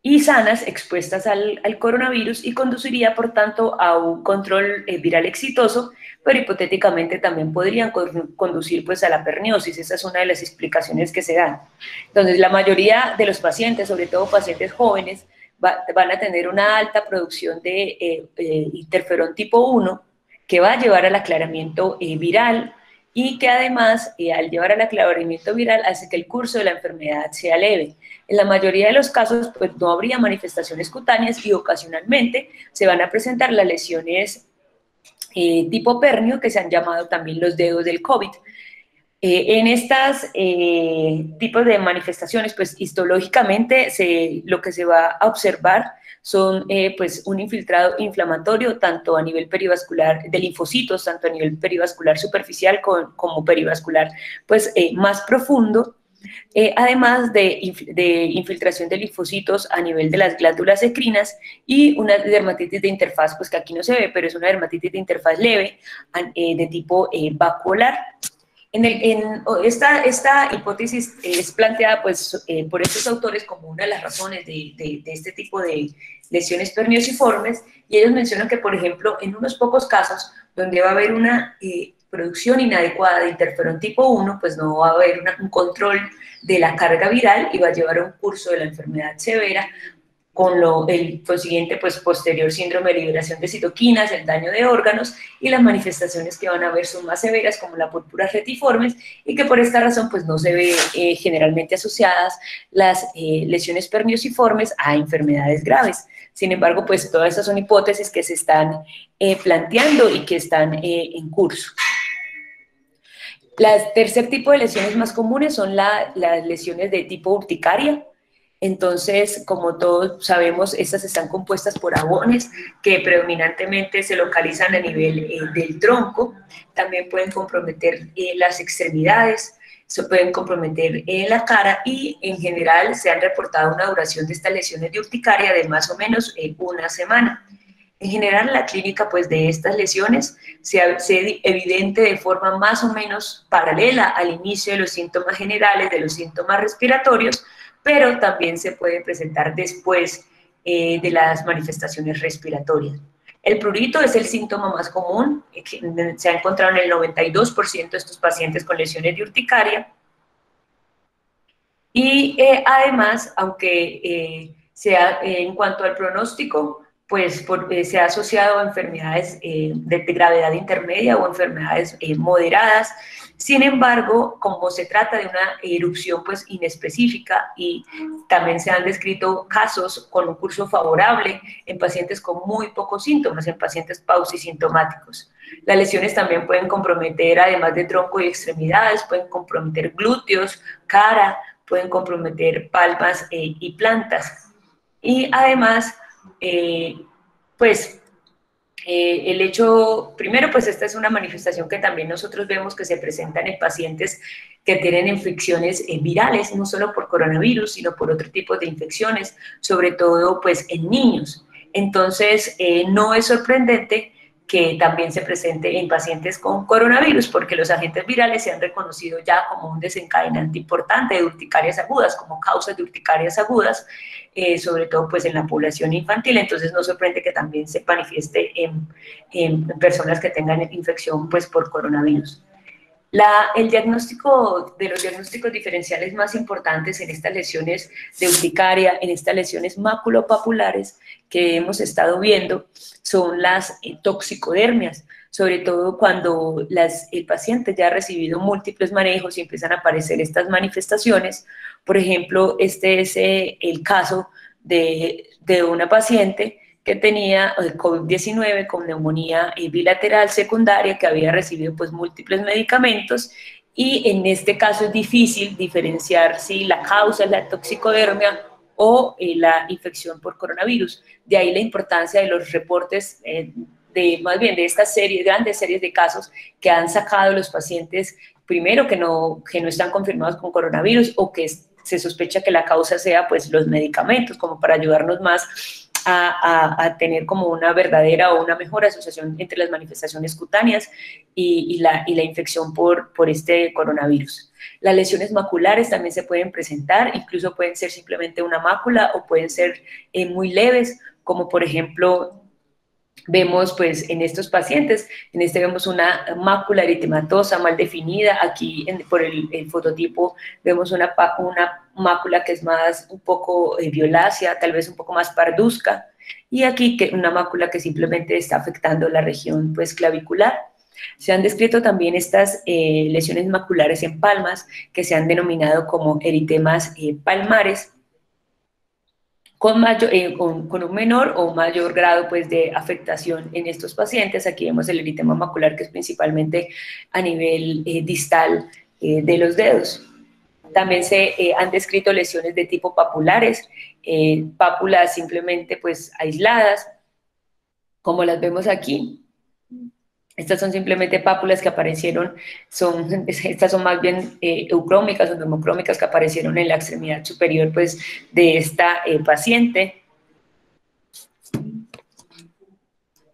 y sanas expuestas al coronavirus, y conduciría por tanto a un control viral exitoso, pero hipotéticamente también podrían conducir pues a la perniosis. Esa es una de las explicaciones que se dan. Entonces, la mayoría de los pacientes, sobre todo pacientes jóvenes, van a tener una alta producción de interferón tipo 1, que va a llevar al aclaramiento viral, y que además, al llevar al aclaramiento viral, hace que el curso de la enfermedad sea leve. En la mayoría de los casos, pues no habría manifestaciones cutáneas, y ocasionalmente se van a presentar las lesiones tipo pernio, que se han llamado también los dedos del COVID. En estas tipos de manifestaciones, pues histológicamente lo que se va a observar son pues un infiltrado inflamatorio tanto a nivel perivascular de linfocitos, tanto a nivel perivascular superficial como perivascular pues más profundo, además de infiltración de linfocitos a nivel de las glándulas endocrinas, y una dermatitis de interfaz, pues que aquí no se ve, pero es una dermatitis de interfaz leve de tipo vacuolar. Esta hipótesis es planteada pues, por estos autores como una de las razones de este tipo de lesiones perniosiformes, y ellos mencionan que, por ejemplo, en unos pocos casos donde va a haber una producción inadecuada de interferón tipo 1, pues no va a haber un control de la carga viral, y va a llevar a un curso de la enfermedad severa, con el consiguiente pues, posterior síndrome de liberación de citoquinas, el daño de órganos, y las manifestaciones que van a ver son más severas, como la púrpura retiformes, y que por esta razón pues, no se ve generalmente asociadas las lesiones perniciformes a enfermedades graves. Sin embargo, pues todas estas son hipótesis que se están planteando y que están en curso. El tercer tipo de lesiones más comunes son las lesiones de tipo urticaria. Entonces, como todos sabemos, estas están compuestas por abones que predominantemente se localizan a nivel del tronco. También pueden comprometer las extremidades, se pueden comprometer la cara, y en general se han reportado una duración de estas lesiones de urticaria de más o menos una semana. En general, la clínica pues, de estas lesiones se evidente de forma más o menos paralela al inicio de los síntomas generales, de los síntomas respiratorios, pero también se puede presentar después de las manifestaciones respiratorias. El prurito es el síntoma más común, se ha encontrado en el 92% de estos pacientes con lesiones de urticaria, y además, aunque en cuanto al pronóstico, pues se ha asociado a enfermedades de gravedad intermedia o enfermedades moderadas. Sin embargo, como se trata de una erupción pues inespecífica, y también se han descrito casos con un curso favorable en pacientes con muy pocos síntomas, en pacientes pausisintomáticos. Las lesiones también pueden comprometer, además de tronco y extremidades, pueden comprometer glúteos, cara, pueden comprometer palmas y plantas. Y además, el hecho, primero, pues esta es una manifestación que también nosotros vemos que se presentan en pacientes que tienen infecciones virales, no solo por coronavirus, sino por otro tipo de infecciones, sobre todo pues en niños. Entonces, no es sorprendente que también se presente en pacientes con coronavirus, porque los agentes virales se han reconocido ya como un desencadenante importante de urticarias agudas, como causas de urticarias agudas, sobre todo pues en la población infantil. Entonces no sorprende que también se manifieste en personas que tengan infección pues por coronavirus. El diagnóstico de los diagnósticos diferenciales más importantes en estas lesiones de urticaria, en estas lesiones maculopapulares que hemos estado viendo, son las toxicodermias, sobre todo cuando el paciente ya ha recibido múltiples manejos y empiezan a aparecer estas manifestaciones. Por ejemplo, este es el caso de una paciente que tenía COVID-19 con neumonía bilateral secundaria, que había recibido pues múltiples medicamentos, y en este caso es difícil diferenciar si la causa es la toxicodermia o la infección por coronavirus. De ahí la importancia de los reportes más bien de estas grandes series de casos que han sacado los pacientes, primero que no están confirmados con coronavirus, o que se sospecha que la causa sea pues los medicamentos, como para ayudarnos más a tener como una verdadera o una mejor asociación entre las manifestaciones cutáneas y la infección por este coronavirus. Las lesiones maculares también se pueden presentar, incluso pueden ser simplemente una mácula o pueden ser muy leves, como por ejemplo vemos pues en estos pacientes. Vemos una mácula eritematosa mal definida. Aquí por el fototipo vemos una mácula que es más un poco violácea, tal vez un poco más parduzca, y aquí una mácula que simplemente está afectando la región pues clavicular. Se han descrito también estas lesiones maculares en palmas, que se han denominado como eritemas palmares, con un menor o mayor grado pues, de afectación en estos pacientes. Aquí vemos el eritema macular, que es principalmente a nivel distal de los dedos. También se han descrito lesiones de tipo papulares, pápulas simplemente pues, aisladas, como las vemos aquí. Estas son simplemente pápulas que aparecieron, estas son más bien eucrómicas o neumocrómicas, que aparecieron en la extremidad superior pues, de esta paciente.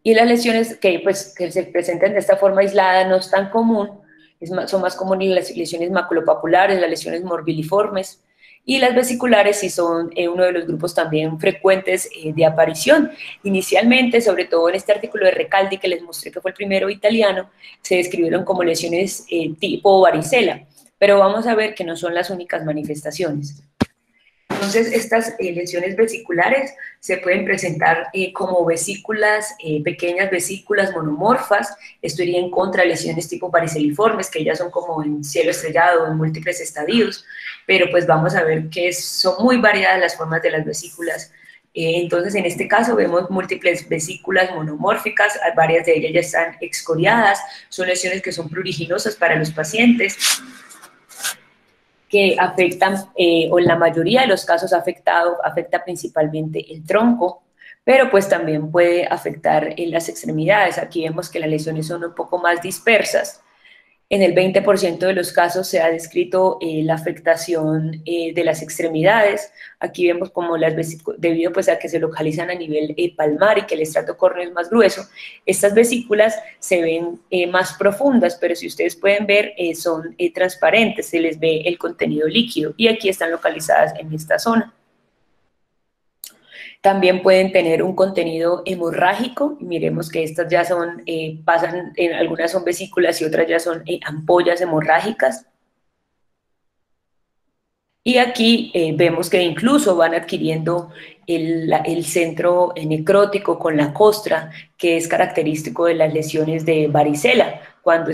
Y las lesiones que se presentan de esta forma aislada no es tan común, son más comunes las lesiones maculopapulares, las lesiones morbiliformes, y las vesiculares sí son uno de los grupos también frecuentes de aparición. Inicialmente, sobre todo en este artículo de Recaldi, que les mostré que fue el primero italiano, se describieron como lesiones tipo varicela, pero vamos a ver que no son las únicas manifestaciones. Entonces, estas lesiones vesiculares se pueden presentar como vesículas, pequeñas vesículas monomorfas. Esto iría en contra de lesiones tipo variceliformes, que ellas son como en cielo estrellado, en múltiples estadios, pero pues vamos a ver que son muy variadas las formas de las vesículas. Entonces, en este caso vemos múltiples vesículas monomórficas, varias de ellas ya están excoriadas, son lesiones que son pruriginosas para los pacientes, que afectan, o en la mayoría de los casos afecta principalmente el tronco, pero pues también puede afectar en las extremidades. Aquí vemos que las lesiones son un poco más dispersas. En el 20% de los casos se ha descrito la afectación de las extremidades. Aquí vemos como debido pues a que se localizan a nivel palmar y que el estrato córneo es más grueso, estas vesículas se ven más profundas, pero si ustedes pueden ver son transparentes, se les ve el contenido líquido y aquí están localizadas en esta zona. También pueden tener un contenido hemorrágico, miremos que estas ya son, algunas son vesículas y otras ya son ampollas hemorrágicas. Y aquí vemos que incluso van adquiriendo el centro necrótico con la costra, que es característico de las lesiones de varicela, cuando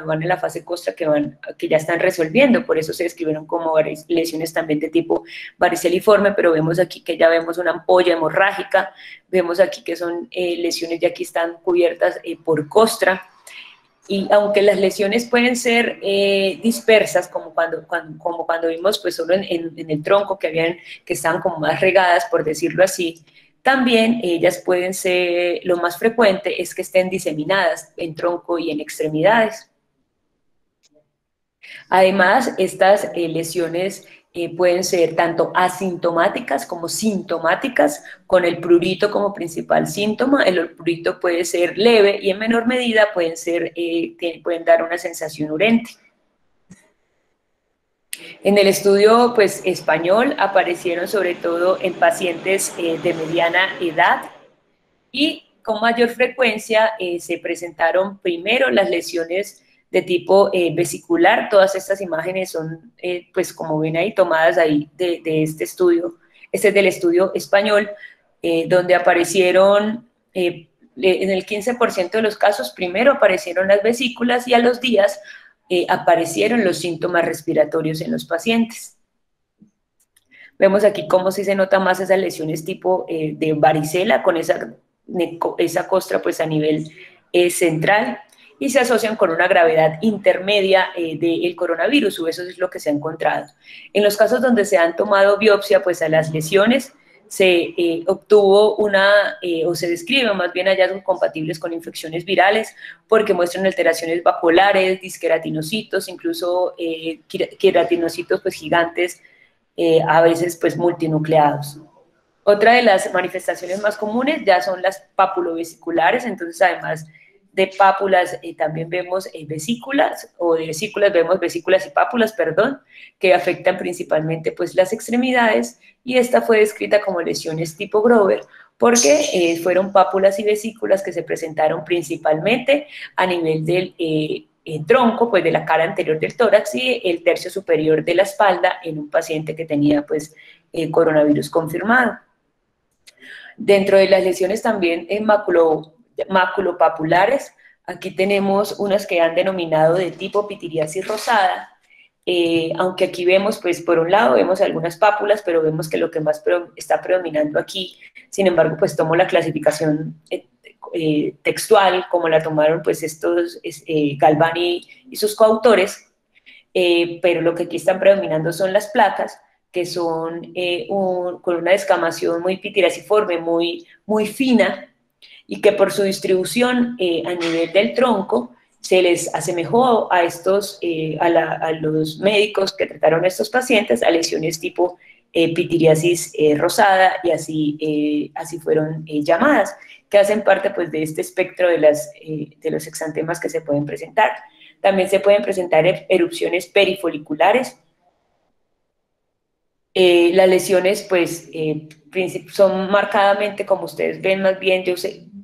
van en la fase costra que ya están resolviendo, por eso se describieron como lesiones también de tipo variceliforme, pero vemos aquí que ya vemos una ampolla hemorrágica, vemos aquí que son lesiones ya aquí están cubiertas por costra. Y aunque las lesiones pueden ser dispersas, como cuando vimos pues solo en el tronco que estaban como más regadas, por decirlo así, también ellas pueden ser, lo más frecuente es que estén diseminadas en tronco y en extremidades. Además, estas lesiones pueden ser tanto asintomáticas como sintomáticas, con el prurito como principal síntoma. El prurito puede ser leve y en menor medida pueden dar una sensación urente. En el estudio pues, español aparecieron sobre todo en pacientes de mediana edad y con mayor frecuencia se presentaron primero las lesiones de tipo vesicular. Todas estas imágenes son, pues como ven ahí, tomadas ahí de este estudio. Este es del estudio español, donde aparecieron, en el 15% de los casos, primero aparecieron las vesículas y a los días aparecieron los síntomas respiratorios en los pacientes. Vemos aquí cómo sí se nota más esas lesiones tipo de varicela con esa costra pues a nivel central y se asocian con una gravedad intermedia del coronavirus, o eso es lo que se ha encontrado. En los casos donde se han tomado biopsia pues a las lesiones se obtuvo o se describen más bien hallazgos compatibles con infecciones virales porque muestran alteraciones vaculares, disqueratinocitos, incluso queratinocitos pues gigantes, a veces pues multinucleados. Otra de las manifestaciones más comunes ya son las papulovesiculares, entonces además de pápulas también vemos vesículas, o de vesículas vemos vesículas y pápulas, perdón, que afectan principalmente pues las extremidades, y esta fue descrita como lesiones tipo Grover porque fueron pápulas y vesículas que se presentaron principalmente a nivel del tronco, pues de la cara anterior del tórax y el tercio superior de la espalda en un paciente que tenía pues coronavirus confirmado. Dentro de las lesiones también en maculopapulares, aquí tenemos unas que han denominado de tipo pitiriasis rosada, aunque aquí vemos, pues por un lado vemos algunas pápulas, pero vemos que lo que más está predominando aquí, sin embargo, pues tomo la clasificación textual, como la tomaron pues estos Galvani y sus coautores, pero lo que aquí están predominando son las placas, que son con una descamación muy pitiraciforme, muy fina, y que por su distribución a nivel del tronco se les asemejó a los médicos que trataron a estos pacientes a lesiones tipo pitiriasis rosada, y así fueron llamadas, que hacen parte pues, de este espectro de los exantemas que se pueden presentar. También se pueden presentar erupciones perifoliculares. Las lesiones pues son marcadamente, como ustedes ven, más bien,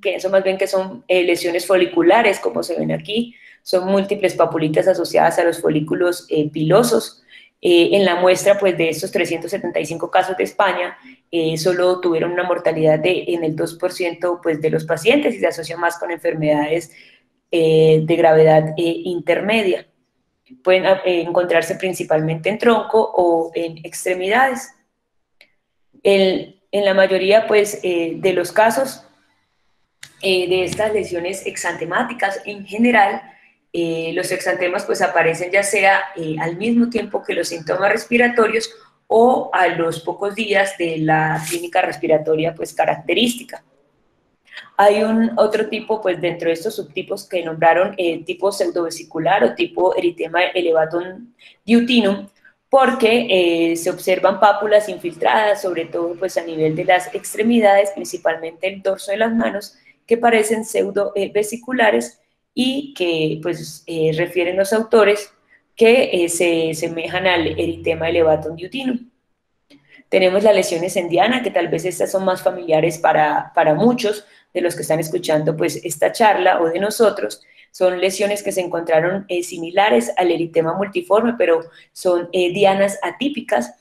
pienso más bien que son lesiones foliculares, como se ven aquí, son múltiples papulitas asociadas a los folículos pilosos, En la muestra pues, de estos 375 casos de España, solo tuvieron una mortalidad en el 2% pues, de los pacientes y se asocia más con enfermedades de gravedad intermedia. Pueden encontrarse principalmente en tronco o en extremidades. En la mayoría pues, de los casos de estas lesiones exantemáticas en general, los exantemas pues aparecen ya sea al mismo tiempo que los síntomas respiratorios o a los pocos días de la clínica respiratoria pues característica. Hay otro tipo, pues dentro de estos subtipos que nombraron tipo pseudovesicular o tipo eritema elevatum duodenum, porque se observan pápulas infiltradas, sobre todo pues a nivel de las extremidades, principalmente el dorso de las manos, que parecen pseudovesiculares y que pues refieren los autores que se semejan al eritema elevatum duodenum. Tenemos las lesiones en diana, que tal vez estas son más familiares para muchos de los que están escuchando pues esta charla o de nosotros. Son lesiones que se encontraron similares al eritema multiforme, pero son dianas atípicas.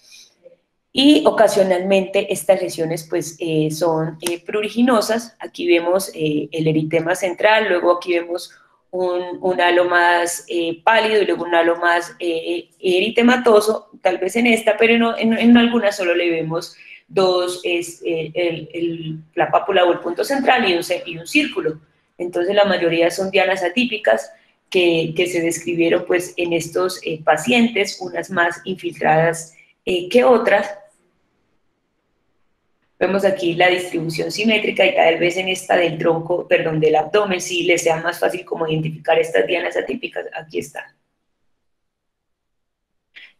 Y ocasionalmente estas lesiones pues son pruriginosas. Aquí vemos el eritema central, luego aquí vemos un halo más pálido y luego un halo más eritematoso, tal vez en esta, pero no, en algunas solo le vemos dos, la pápula o el punto central y un círculo. Entonces la mayoría son dianas atípicas que se describieron pues en estos pacientes, unas más infiltradas que otras. Vemos aquí la distribución simétrica y tal vez en esta del tronco, perdón, del abdomen, sí les sea más fácil como identificar estas dianas atípicas, aquí están.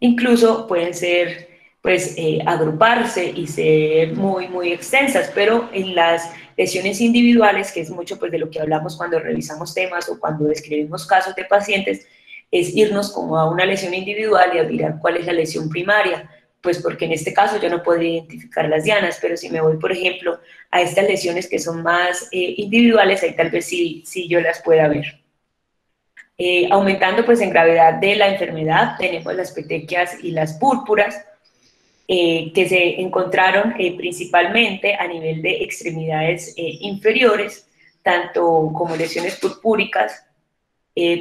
Incluso pueden ser, pues, agruparse y ser muy extensas, pero en las lesiones individuales, que es mucho pues de lo que hablamos cuando revisamos temas o cuando describimos casos de pacientes, es irnos como a una lesión individual y a mirar cuál es la lesión primaria, pues porque en este caso yo no podría identificar las dianas, pero si me voy, por ejemplo, a estas lesiones que son más individuales, ahí tal vez sí yo las pueda ver. Aumentando pues en gravedad de la enfermedad, tenemos las petequias y las púrpuras, que se encontraron principalmente a nivel de extremidades inferiores, tanto como lesiones purpúricas,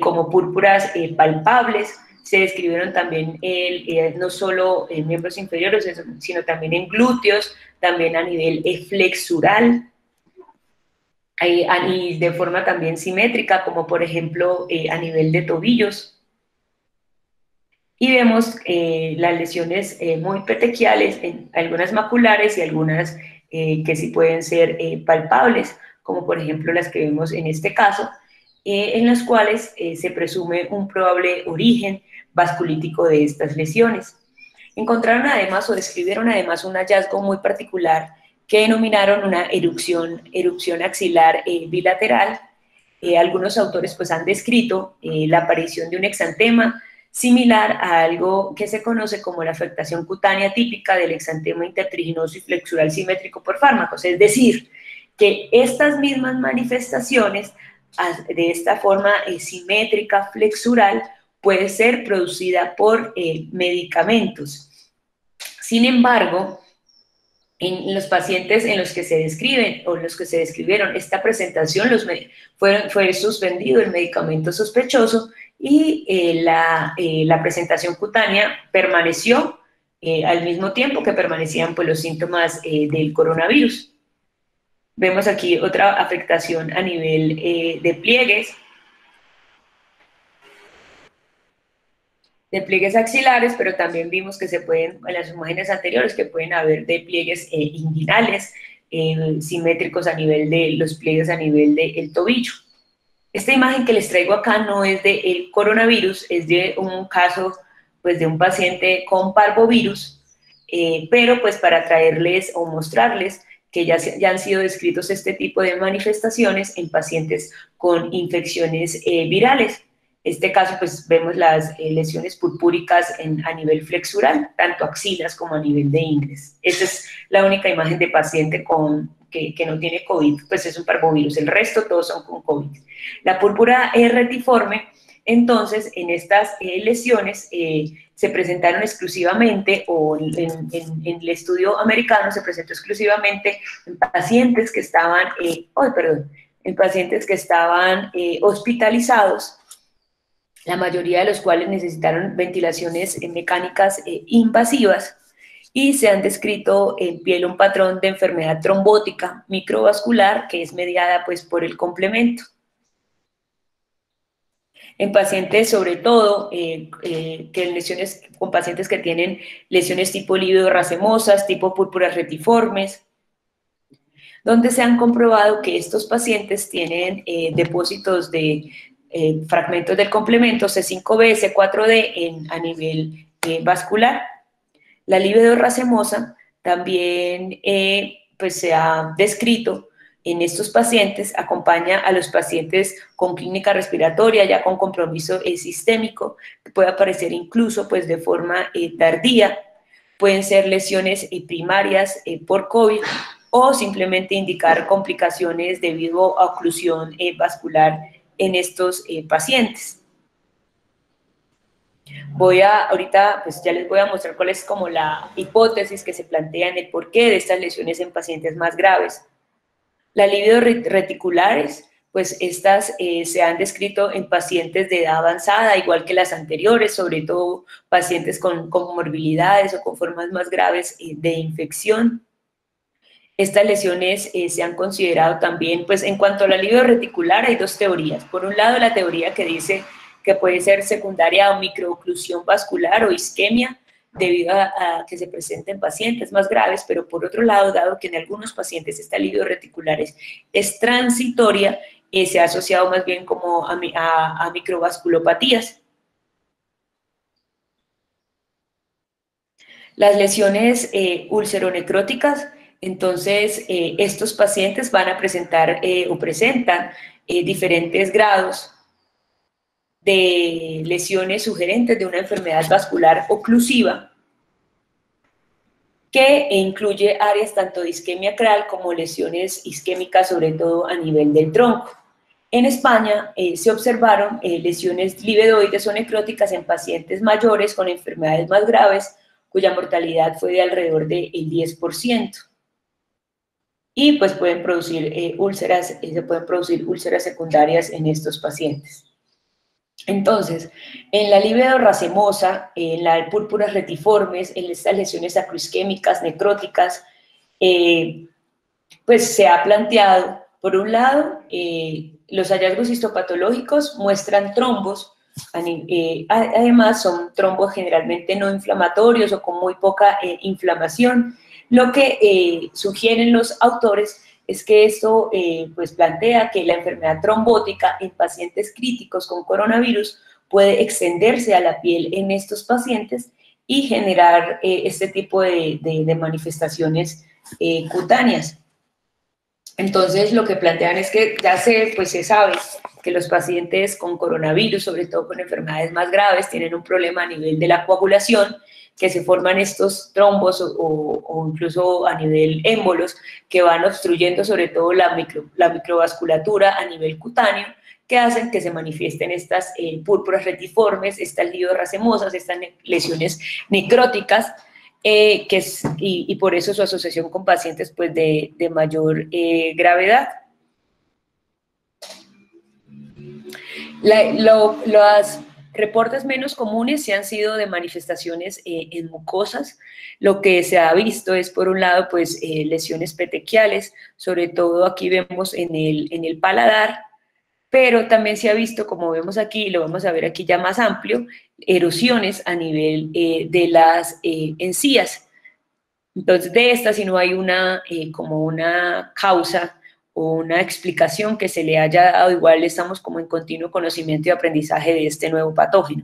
como púrpuras palpables. Se describieron también no solo en miembros inferiores, sino también en glúteos, también a nivel flexural, y de forma también simétrica, como por ejemplo a nivel de tobillos. Y vemos las lesiones muy petequiales, algunas maculares y algunas que sí pueden ser palpables, como por ejemplo las que vemos en este caso, en las cuales se presume un probable origen vasculítico de estas lesiones. Encontraron además o describieron además un hallazgo muy particular que denominaron una erupción axilar bilateral. Algunos autores pues han descrito la aparición de un exantema similar a algo que se conoce como la afectación cutánea típica del exantema intertriginoso y flexural simétrico por fármacos, es decir, que estas mismas manifestaciones de esta forma simétrica flexural puede ser producida por medicamentos. Sin embargo, en los pacientes en los que se describen o los que se describieron esta presentación, fue suspendido el medicamento sospechoso y la presentación cutánea permaneció al mismo tiempo que permanecían pues, los síntomas del coronavirus. Vemos aquí otra afectación a nivel de pliegues axilares, pero también vimos que se pueden, en las imágenes anteriores, que pueden haber de pliegues inguinales, simétricos a nivel de los pliegues a nivel del tobillo. Esta imagen que les traigo acá no es del coronavirus, es de un caso pues, de un paciente con parvovirus, pero pues para traerles o mostrarles que ya han sido descritos este tipo de manifestaciones en pacientes con infecciones virales. En este caso, pues vemos las lesiones purpúricas a nivel flexural, tanto axilas como a nivel de ingres. Esta es la única imagen de paciente que no tiene COVID, pues es un parvovirus, el resto todos son con COVID. La púrpura retiforme, entonces, en estas lesiones se presentaron exclusivamente, o en el estudio americano se presentó exclusivamente en pacientes que estaban, en pacientes que estaban hospitalizados, la mayoría de los cuales necesitaron ventilaciones mecánicas invasivas, y se han descrito en piel un patrón de enfermedad trombótica microvascular que es mediada pues por el complemento. En pacientes, sobre todo, con pacientes que tienen lesiones tipo lívido racemosas, tipo púrpuras retiformes, donde se han comprobado que estos pacientes tienen depósitos de fragmentos del complemento C5b, C4d a nivel vascular. La libido racemosa también pues se ha descrito en estos pacientes, acompaña a los pacientes con clínica respiratoria, ya con compromiso sistémico, que puede aparecer incluso pues de forma tardía, pueden ser lesiones primarias por COVID o simplemente indicar complicaciones debido a oclusión vascular en estos pacientes. Ahorita pues ya les voy a mostrar cuál es como la hipótesis que se plantea en el porqué de estas lesiones en pacientes más graves. Las libido reticulares, pues estas se han descrito en pacientes de edad avanzada, igual que las anteriores, sobre todo pacientes con comorbilidades o con formas más graves de infección. Estas lesiones se han considerado también, pues en cuanto a la libido reticular hay dos teorías. Por un lado, la teoría que dice que puede ser secundaria a microoclusión vascular o isquemia debido a que se presenten pacientes más graves, pero por otro lado, dado que en algunos pacientes esta libido reticulares es transitoria, se ha asociado más bien como a microvasculopatías. Las lesiones ulceronecróticas, entonces estos pacientes van a presentar o presentan diferentes grados de lesiones sugerentes de una enfermedad vascular oclusiva que incluye áreas tanto de isquemia acral como lesiones isquémicas, sobre todo a nivel del tronco. En España se observaron lesiones libedoides o necróticas en pacientes mayores con enfermedades más graves, cuya mortalidad fue de alrededor del 10%. Y pues pueden producir úlceras, se pueden producir úlceras secundarias en estos pacientes. Entonces, en la libido racemosa, en la púrpuras retiformes, en estas lesiones acroisquémicas, necróticas, pues se ha planteado, por un lado, los hallazgos histopatológicos muestran trombos, además son trombos generalmente no inflamatorios o con muy poca inflamación. Lo que sugieren los autores es que esto pues plantea que la enfermedad trombótica en pacientes críticos con coronavirus puede extenderse a la piel en estos pacientes y generar este tipo de manifestaciones cutáneas. Entonces, lo que plantean es que ya se sabe que los pacientes con coronavirus, sobre todo con enfermedades más graves, tienen un problema a nivel de la coagulación, que se forman estos trombos o incluso a nivel émbolos que van obstruyendo sobre todo la microvasculatura a nivel cutáneo, que hacen que se manifiesten estas púrpuras retiformes, estas libido racemosas, estas lesiones necróticas, y por eso su asociación con pacientes pues, de mayor gravedad. Los reportes menos comunes se han sido de manifestaciones en mucosas. Lo que se ha visto es, por un lado, pues lesiones petequiales, sobre todo aquí vemos en el paladar, pero también se ha visto, como vemos aquí, lo vamos a ver aquí ya más amplio, erosiones a nivel de las encías. Entonces, de esta, si no hay como una causa o una explicación que se le haya dado, igual estamos como en continuo conocimiento y aprendizaje de este nuevo patógeno.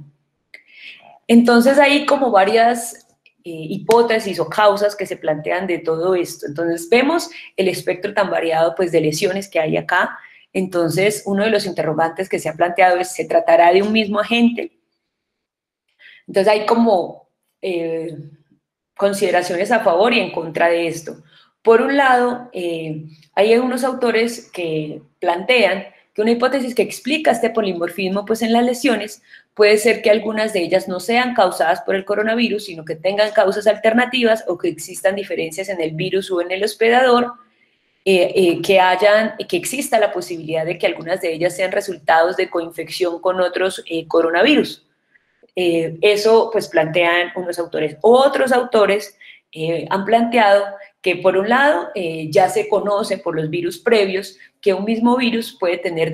Entonces, hay como varias hipótesis o causas que se plantean de todo esto. Entonces, vemos el espectro tan variado pues, de lesiones que hay acá. Entonces, uno de los interrogantes que se ha planteado es, ¿se tratará de un mismo agente? Entonces, hay como consideraciones a favor y en contra de esto. Por un lado, hay algunos autores que plantean que una hipótesis que explica este polimorfismo pues, en las lesiones puede ser que algunas de ellas no sean causadas por el coronavirus, sino que tengan causas alternativas o que existan diferencias en el virus o en el hospedador, que exista la posibilidad de que algunas de ellas sean resultados de coinfección con otros coronavirus. Eso pues plantean unos autores. Otros autores han planteado que por un lado ya se conoce por los virus previos que un mismo virus puede tener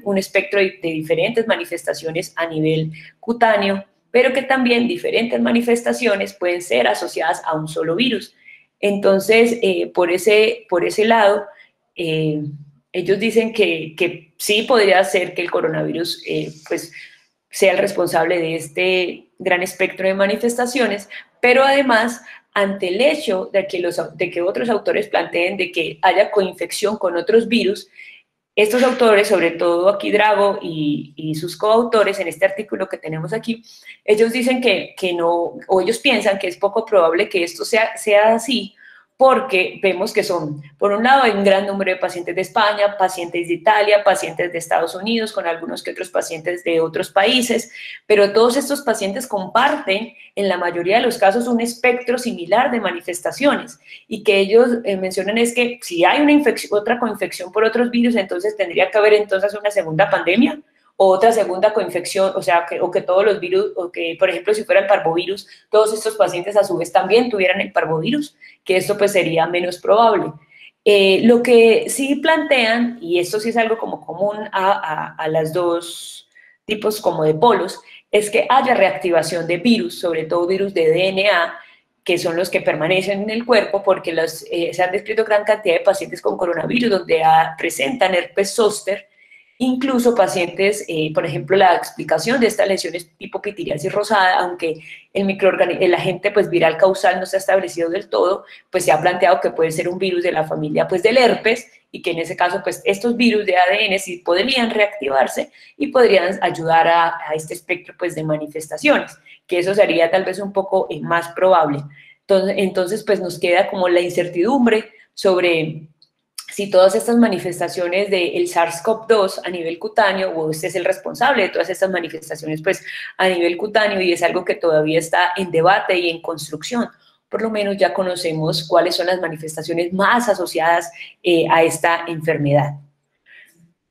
un espectro de diferentes manifestaciones a nivel cutáneo, pero que también diferentes manifestaciones pueden ser asociadas a un solo virus. Entonces, por ese lado, ellos dicen que sí podría ser que el coronavirus pues sea el responsable de este gran espectro de manifestaciones, pero además, ante el hecho de que otros autores planteen de que haya coinfección con otros virus, estos autores, sobre todo aquí Drago y sus coautores en este artículo que tenemos aquí, ellos dicen que no, o ellos piensan que es poco probable que esto sea así, porque vemos que son, por un lado, hay un gran número de pacientes de España, pacientes de Italia, pacientes de Estados Unidos, con algunos que otros pacientes de otros países, pero todos estos pacientes comparten, en la mayoría de los casos, un espectro similar de manifestaciones, y que ellos mencionan es que si hay otra coinfección por otros virus, entonces tendría que haber entonces una segunda pandemia, o otra segunda coinfección, o sea, que todos los virus, o que, por ejemplo, si fuera el parvovirus, todos estos pacientes a su vez también tuvieran el parvovirus, que esto pues sería menos probable. Lo que sí plantean, y esto sí es algo como común a las dos tipos como de polos, es que haya reactivación de virus, sobre todo virus de DNA, que son los que permanecen en el cuerpo, porque se han descrito gran cantidad de pacientes con coronavirus donde presentan herpes zóster, incluso pacientes, por ejemplo, la explicación de estas lesiones tipo pitiriasis rosada, aunque el agente pues, viral causal no se ha establecido del todo, pues se ha planteado que puede ser un virus de la familia pues, del herpes, y que en ese caso pues, estos virus de ADN sí podrían reactivarse y podrían ayudar a este espectro pues, de manifestaciones, que eso sería tal vez un poco más probable. Entonces pues nos queda como la incertidumbre sobre si todas estas manifestaciones del SARS-CoV-2 a nivel cutáneo, o este es el responsable de todas estas manifestaciones pues a nivel cutáneo, y es algo que todavía está en debate y en construcción. Por lo menos ya conocemos cuáles son las manifestaciones más asociadas a esta enfermedad.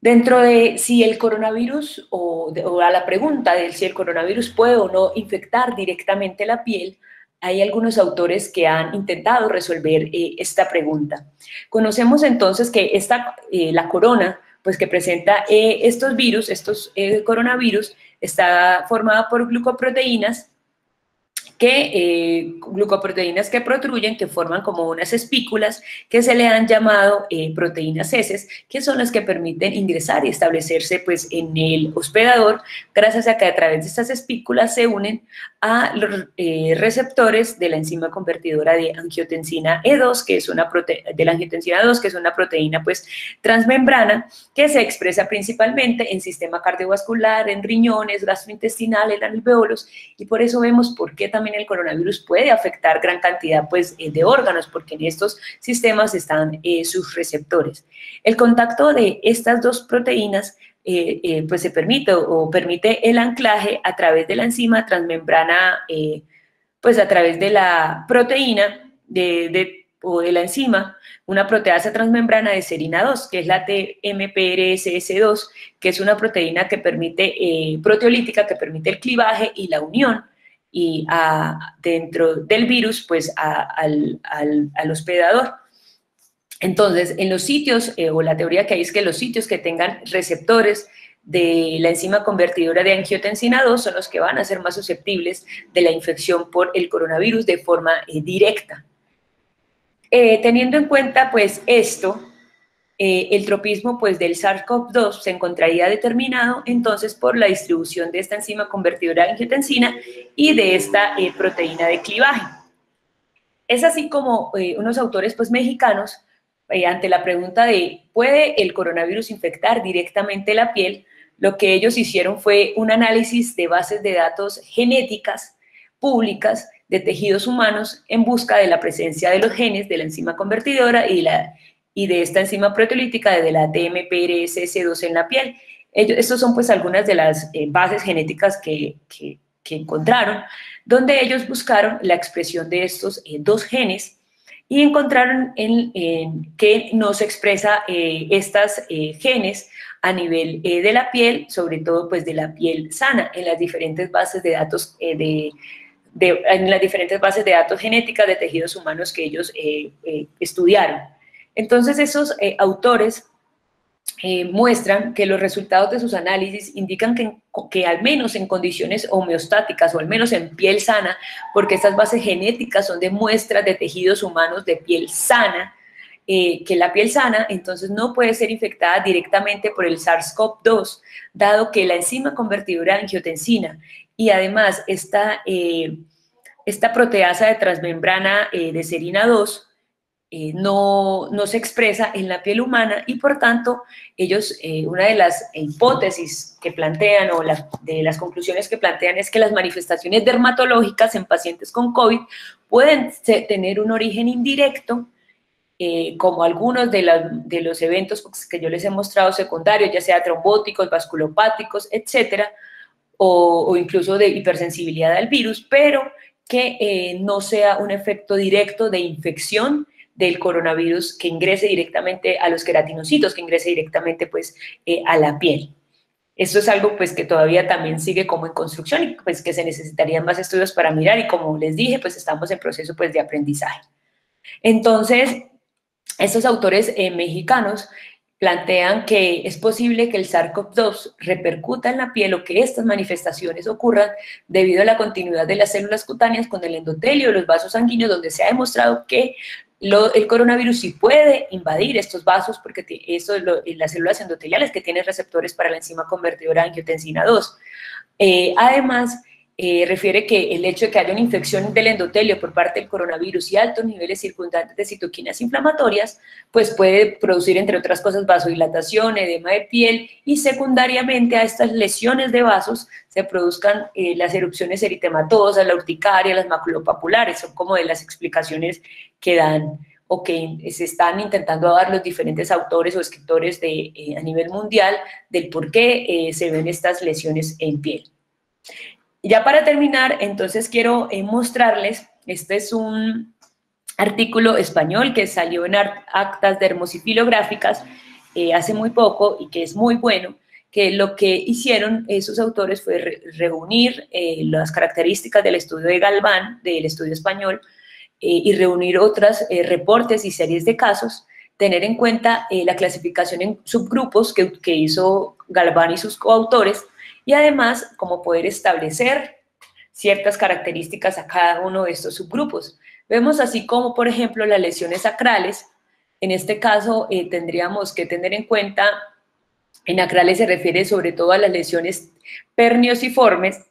Dentro de si el coronavirus, o a la pregunta de si el coronavirus puede o no infectar directamente la piel, hay algunos autores que han intentado resolver esta pregunta. Conocemos entonces que la corona, pues que presenta estos virus, coronavirus, está formada por glucoproteínas que protruyen, que forman como unas espículas que se le han llamado proteínas heces, que son las que permiten ingresar y establecerse pues, en el hospedador, gracias a que a través de estas espículas se unen a los receptores de la enzima convertidora de angiotensina E2, que es una proteína pues, transmembrana, que se expresa principalmente en sistema cardiovascular, en riñones, gastrointestinal, en alveolos, y por eso vemos por qué también el coronavirus puede afectar gran cantidad pues, de órganos, porque en estos sistemas están sus receptores. El contacto de estas dos proteínas pues permite el anclaje a través de la enzima transmembrana, pues a través de la proteína o de la enzima, una proteasa transmembrana de serina 2, que es la TMPRSS2, que es una proteína que proteolítica, que permite el clivaje y la unión y dentro del virus, pues al hospedador. Entonces, en los sitios, o la teoría que hay es que los sitios que tengan receptores de la enzima convertidora de angiotensina 2 son los que van a ser más susceptibles de la infección por el coronavirus de forma directa. Teniendo en cuenta, pues, esto, el tropismo pues, del SARS-CoV-2 se encontraría determinado entonces por la distribución de esta enzima convertidora de angiotensina y de esta proteína de clivaje. Es así como unos autores pues, mexicanos, ante la pregunta de ¿puede el coronavirus infectar directamente la piel?, lo que ellos hicieron fue un análisis de bases de datos genéticas públicas de tejidos humanos en busca de la presencia de los genes de la enzima convertidora y de esta enzima proteolítica de la TMPRSS2 en la piel. Estos son pues algunas de las bases genéticas que encontraron, donde ellos buscaron la expresión de estos dos genes y encontraron que no se expresa estas genes a nivel de la piel, sobre todo pues de la piel sana, en las diferentes bases de datos en las diferentes bases de datos genéticas de tejidos humanos que ellos estudiaron. Entonces esos autores muestran que los resultados de sus análisis indican que al menos en condiciones homeostáticas o al menos en piel sana, porque estas bases genéticas son de muestras de tejidos humanos de piel sana, que la piel sana entonces no puede ser infectada directamente por el SARS-CoV-2, dado que la enzima convertidora de angiotensina y además esta proteasa de transmembrana de serina 2 no se expresa en la piel humana y por tanto ellos, una de las hipótesis que plantean o de las conclusiones que plantean es que las manifestaciones dermatológicas en pacientes con COVID pueden tener un origen indirecto, como algunos de los eventos que yo les he mostrado secundarios, ya sea trombóticos, vasculopáticos, etcétera, o incluso de hipersensibilidad al virus, pero que no sea un efecto directo de infección del coronavirus que ingrese directamente a los queratinocitos, que ingrese directamente pues a la piel. Esto es algo pues que todavía también sigue como en construcción y pues que se necesitarían más estudios para mirar y como les dije pues estamos en proceso pues de aprendizaje. Entonces, estos autores mexicanos plantean que es posible que el SARS-CoV-2 repercuta en la piel o que estas manifestaciones ocurran debido a la continuidad de las células cutáneas con el endotelio y los vasos sanguíneos, donde se ha demostrado que el coronavirus sí puede invadir estos vasos porque las células endoteliales que tienen receptores para la enzima convertidora de angiotensina 2. Además, refiere que el hecho de que haya una infección del endotelio por parte del coronavirus y altos niveles circundantes de citoquinas inflamatorias, pues puede producir, entre otras cosas, vasodilatación, edema de piel y secundariamente a estas lesiones de vasos se produzcan las erupciones eritematosas, la urticaria, las maculopapulares, son como de las explicaciones que dan o que se están intentando dar los diferentes autores o escritores a nivel mundial del por qué se ven estas lesiones en piel. Ya para terminar, entonces quiero mostrarles, este es un artículo español que salió en Actas Dermosifilográficas hace muy poco y que es muy bueno, que lo que hicieron esos autores fue reunir las características del estudio de Galván, del estudio español, y reunir otros reportes y series de casos, tener en cuenta la clasificación en subgrupos que hizo Galván y sus coautores, y además como poder establecer ciertas características a cada uno de estos subgrupos. Vemos así como, por ejemplo, las lesiones sacrales. En este caso tendríamos que tener en cuenta, en acrales se refiere sobre todo a las lesiones perniociformes,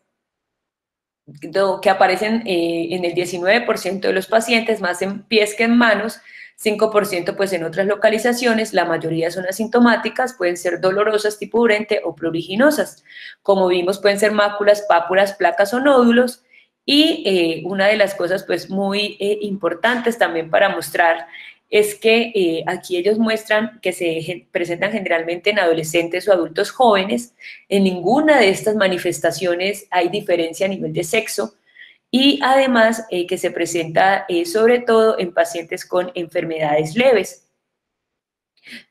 que aparecen en el 19% de los pacientes, más en pies que en manos, 5% pues en otras localizaciones, la mayoría son asintomáticas, pueden ser dolorosas tipo urente o pruriginosas. Como vimos pueden ser máculas, pápulas, placas o nódulos y una de las cosas pues muy importantes también para mostrar es que aquí ellos muestran que se presentan generalmente en adolescentes o adultos jóvenes. En ninguna de estas manifestaciones hay diferencia a nivel de sexo y además que se presenta sobre todo en pacientes con enfermedades leves.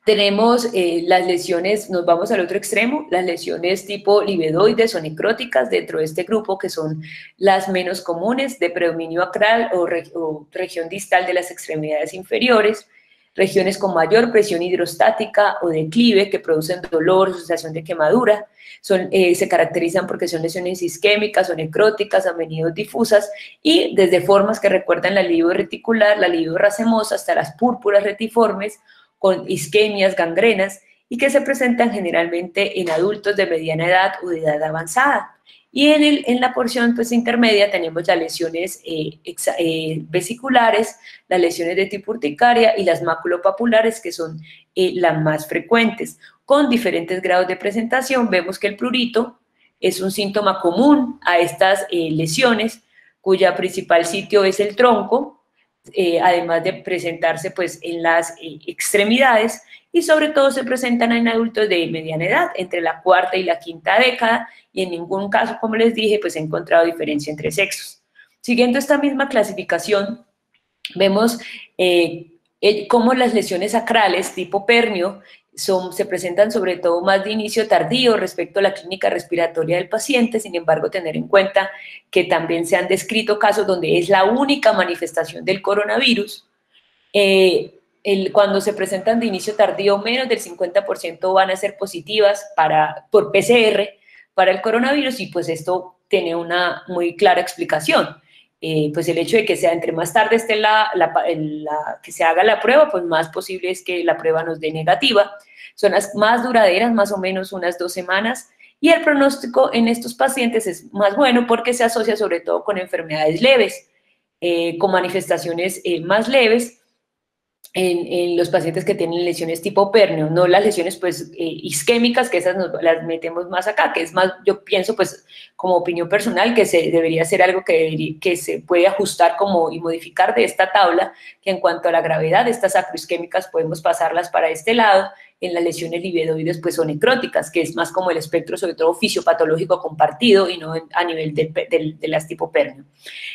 Tenemos las lesiones, nos vamos al otro extremo, las lesiones tipo livedoides o necróticas dentro de este grupo, que son las menos comunes, de predominio acral o región distal de las extremidades inferiores, regiones con mayor presión hidrostática o declive que producen dolor, sensación de quemadura, se caracterizan porque son lesiones isquémicas o necróticas, a menudo difusas, y desde formas que recuerdan la libido reticular, la libido racemosa, hasta las púrpuras retiformes, con isquemias, gangrenas, y que se presentan generalmente en adultos de mediana edad o de edad avanzada. Y en la porción pues, intermedia tenemos las lesiones vesiculares, las lesiones de tipo urticaria y las maculopapulares, que son las más frecuentes. Con diferentes grados de presentación, vemos que el prurito es un síntoma común a estas lesiones, cuya principal sitio es el tronco, además de presentarse pues, en las extremidades, y sobre todo se presentan en adultos de mediana edad, entre la cuarta y la quinta década, y en ningún caso, como les dije, pues he encontrado diferencia entre sexos. Siguiendo esta misma clasificación, vemos cómo las lesiones sacrales tipo pernio se presentan sobre todo más de inicio tardío respecto a la clínica respiratoria del paciente. Sin embargo, tener en cuenta que también se han descrito casos donde es la única manifestación del coronavirus. Cuando se presentan de inicio tardío, menos del 50% van a ser positivas por PCR para el coronavirus, y pues esto tiene una muy clara explicación. Pues el hecho de que sea entre más tarde esté que se haga la prueba, pues más posible es que la prueba nos dé negativa. Son las más duraderas, más o menos unas 2 semanas, y el pronóstico en estos pacientes es más bueno porque se asocia sobre todo con enfermedades leves, con manifestaciones más leves en los pacientes que tienen lesiones tipo pernio, no las lesiones pues isquémicas, que esas las metemos más acá, que es más, yo pienso pues como opinión personal que debería ser algo que se puede ajustar y modificar de esta tabla, que en cuanto a la gravedad, estas acroisquémicas podemos pasarlas para este lado. En las lesiones livedoides pues son necróticas, que es más como el espectro sobre todo fisiopatológico compartido y no a nivel de las tipo pernio.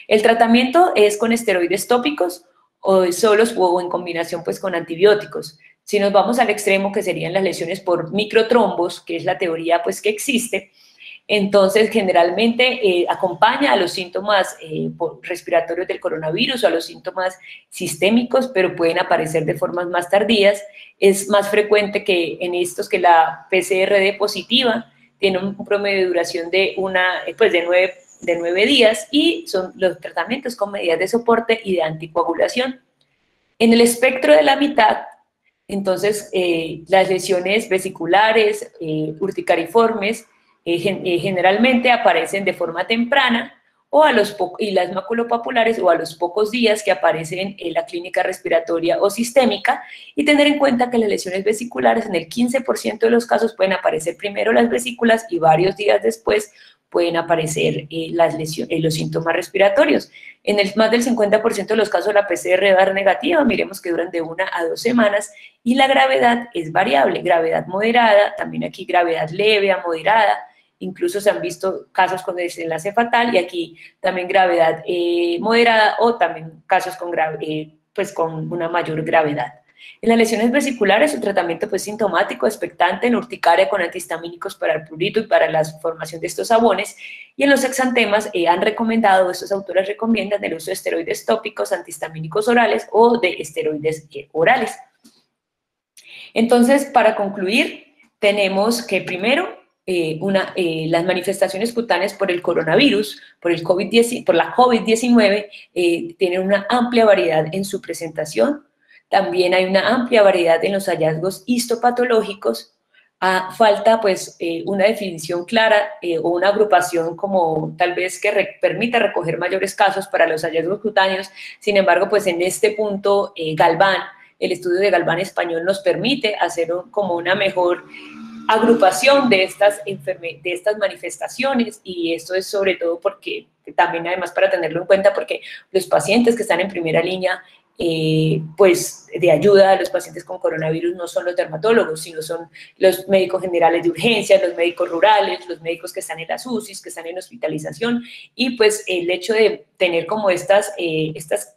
El tratamiento es con esteroides tópicos, o solos o en combinación pues con antibióticos. Si nos vamos al extremo, que serían las lesiones por microtrombos, que es la teoría pues que existe, entonces generalmente acompaña a los síntomas respiratorios del coronavirus o a los síntomas sistémicos, pero pueden aparecer de formas más tardías. Es más frecuente que en estos que la PCR positiva tiene un promedio de duración de 9 días, y son los tratamientos con medidas de soporte y de anticoagulación. En el espectro de la mitad, entonces, las lesiones vesiculares, urticariformes, generalmente aparecen de forma temprana, y las maculopapulares o a los pocos días que aparecen en la clínica respiratoria o sistémica, y tener en cuenta que las lesiones vesiculares en el 15% de los casos pueden aparecer primero las vesículas y varios días después pueden aparecer los síntomas respiratorios. En más del 50% de los casos la PCR va a dar negativa, miremos que duran de 1 a 2 semanas, y la gravedad es variable, gravedad moderada, también aquí gravedad leve a moderada, incluso se han visto casos con desenlace fatal, y aquí también gravedad moderada, o también casos con una mayor gravedad. En las lesiones vesiculares, su tratamiento pues sintomático, expectante, en urticaria con antihistamínicos para el prurito y para la formación de estos sabones, y en los exantemas estos autores recomiendan el uso de esteroides tópicos, antihistamínicos orales o de esteroides orales. Entonces, para concluir, tenemos que primero las manifestaciones cutáneas por el coronavirus, por la COVID-19, tienen una amplia variedad en su presentación. También hay una amplia variedad en los hallazgos histopatológicos. Falta pues una definición clara o una agrupación como tal vez que permita recoger mayores casos para los hallazgos cutáneos. Sin embargo, pues en este punto el estudio de Galván español nos permite hacer como una mejor agrupación de estas manifestaciones, y esto es sobre todo porque también, además, para tenerlo en cuenta, porque los pacientes que están en primera línea pues de ayuda a los pacientes con coronavirus no son los dermatólogos, sino son los médicos generales de urgencias, los médicos rurales, los médicos que están en las UCIs, que están en hospitalización, y pues el hecho de tener como estas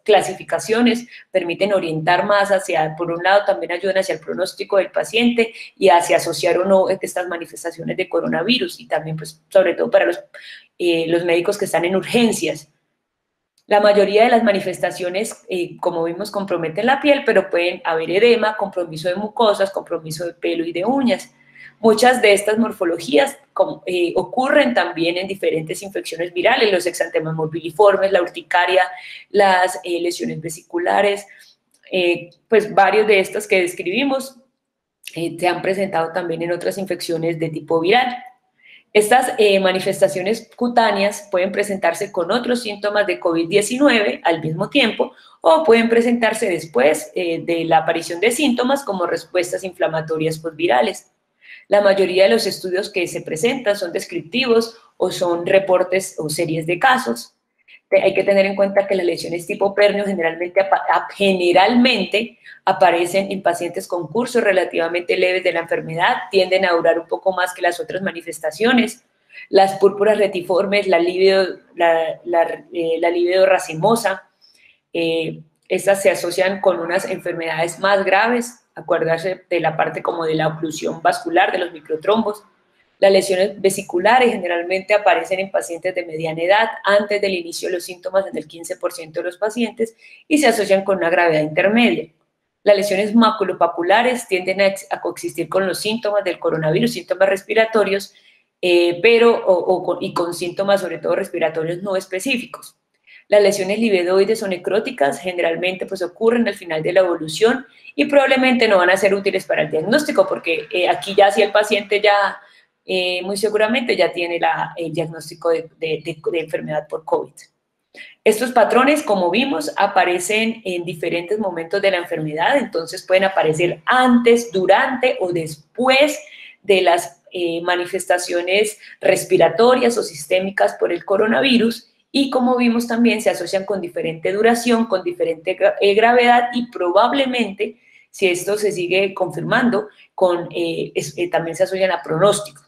clasificaciones permiten orientar más por un lado también ayudan hacia el pronóstico del paciente y hacia asociar o no estas manifestaciones de coronavirus, y también pues sobre todo para los médicos que están en urgencias. La mayoría de las manifestaciones, como vimos, comprometen la piel, pero pueden haber edema, compromiso de mucosas, compromiso de pelo y de uñas. Muchas de estas morfologías ocurren también en diferentes infecciones virales, los exantemas morbilliformes, la urticaria, las lesiones vesiculares, pues varios de estos que describimos se han presentado también en otras infecciones de tipo viral. Estas manifestaciones cutáneas pueden presentarse con otros síntomas de COVID-19 al mismo tiempo, o pueden presentarse después de la aparición de síntomas como respuestas inflamatorias postvirales. La mayoría de los estudios que se presentan son descriptivos o son reportes o series de casos. hay que tener en cuenta que las lesiones tipo pernio generalmente aparecen en pacientes con cursos relativamente leves de la enfermedad, tienden a durar un poco más que las otras manifestaciones. Las púrpuras retiformes, la libido racemosa, estas se asocian con unas enfermedades más graves, acuérdense de la parte como de la oclusión vascular, de los microtrombos. Las lesiones vesiculares generalmente aparecen en pacientes de mediana edad antes del inicio de los síntomas en el 15% de los pacientes y se asocian con una gravedad intermedia. Las lesiones maculopapulares tienden a coexistir con los síntomas del coronavirus, síntomas respiratorios, y con síntomas sobre todo respiratorios no específicos. Las lesiones libedoides o necróticas generalmente pues ocurren al final de la evolución y probablemente no van a ser útiles para el diagnóstico porque aquí ya si el paciente ya muy seguramente ya tiene el diagnóstico de enfermedad por COVID. Estos patrones, como vimos, aparecen en diferentes momentos de la enfermedad, entonces pueden aparecer antes, durante o después de las manifestaciones respiratorias o sistémicas por el coronavirus y como vimos también se asocian con diferente duración, con diferente gravedad y probablemente, si esto se sigue confirmando, también se asocian a pronóstico.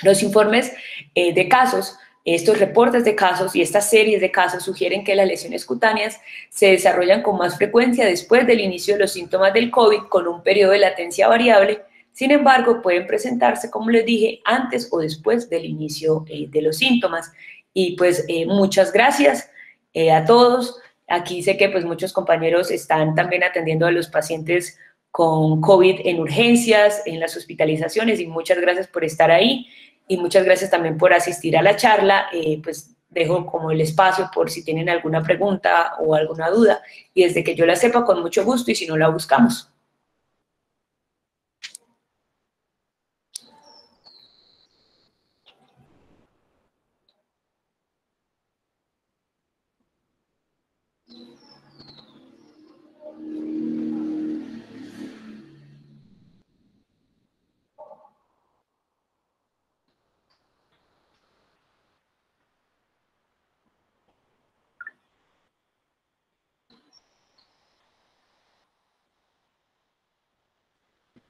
Los informes de casos, estos reportes de casos y estas series de casos sugieren que las lesiones cutáneas se desarrollan con más frecuencia después del inicio de los síntomas del COVID con un periodo de latencia variable. Sin embargo, pueden presentarse, como les dije, antes o después del inicio de los síntomas. Y pues muchas gracias a todos. Aquí sé que pues muchos compañeros están también atendiendo a los pacientes con COVID en urgencias, en las hospitalizaciones y muchas gracias por estar ahí y muchas gracias también por asistir a la charla. Pues dejo como el espacio por si tienen alguna pregunta o alguna duda y desde que yo la sepa con mucho gusto y si no la buscamos.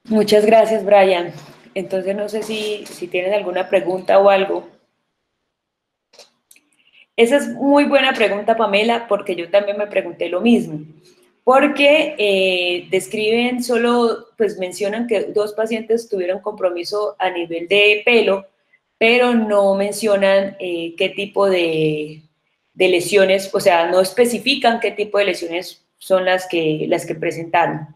Muchas gracias, Brian. Entonces, no sé si tienes alguna pregunta o algo. Esa es muy buena pregunta, Pamela, porque yo también me pregunté lo mismo. Porque describen solo, pues mencionan que 2 pacientes tuvieron compromiso a nivel de pelo, pero no mencionan qué tipo de lesiones, o sea, no especifican qué tipo de lesiones son las que presentaron.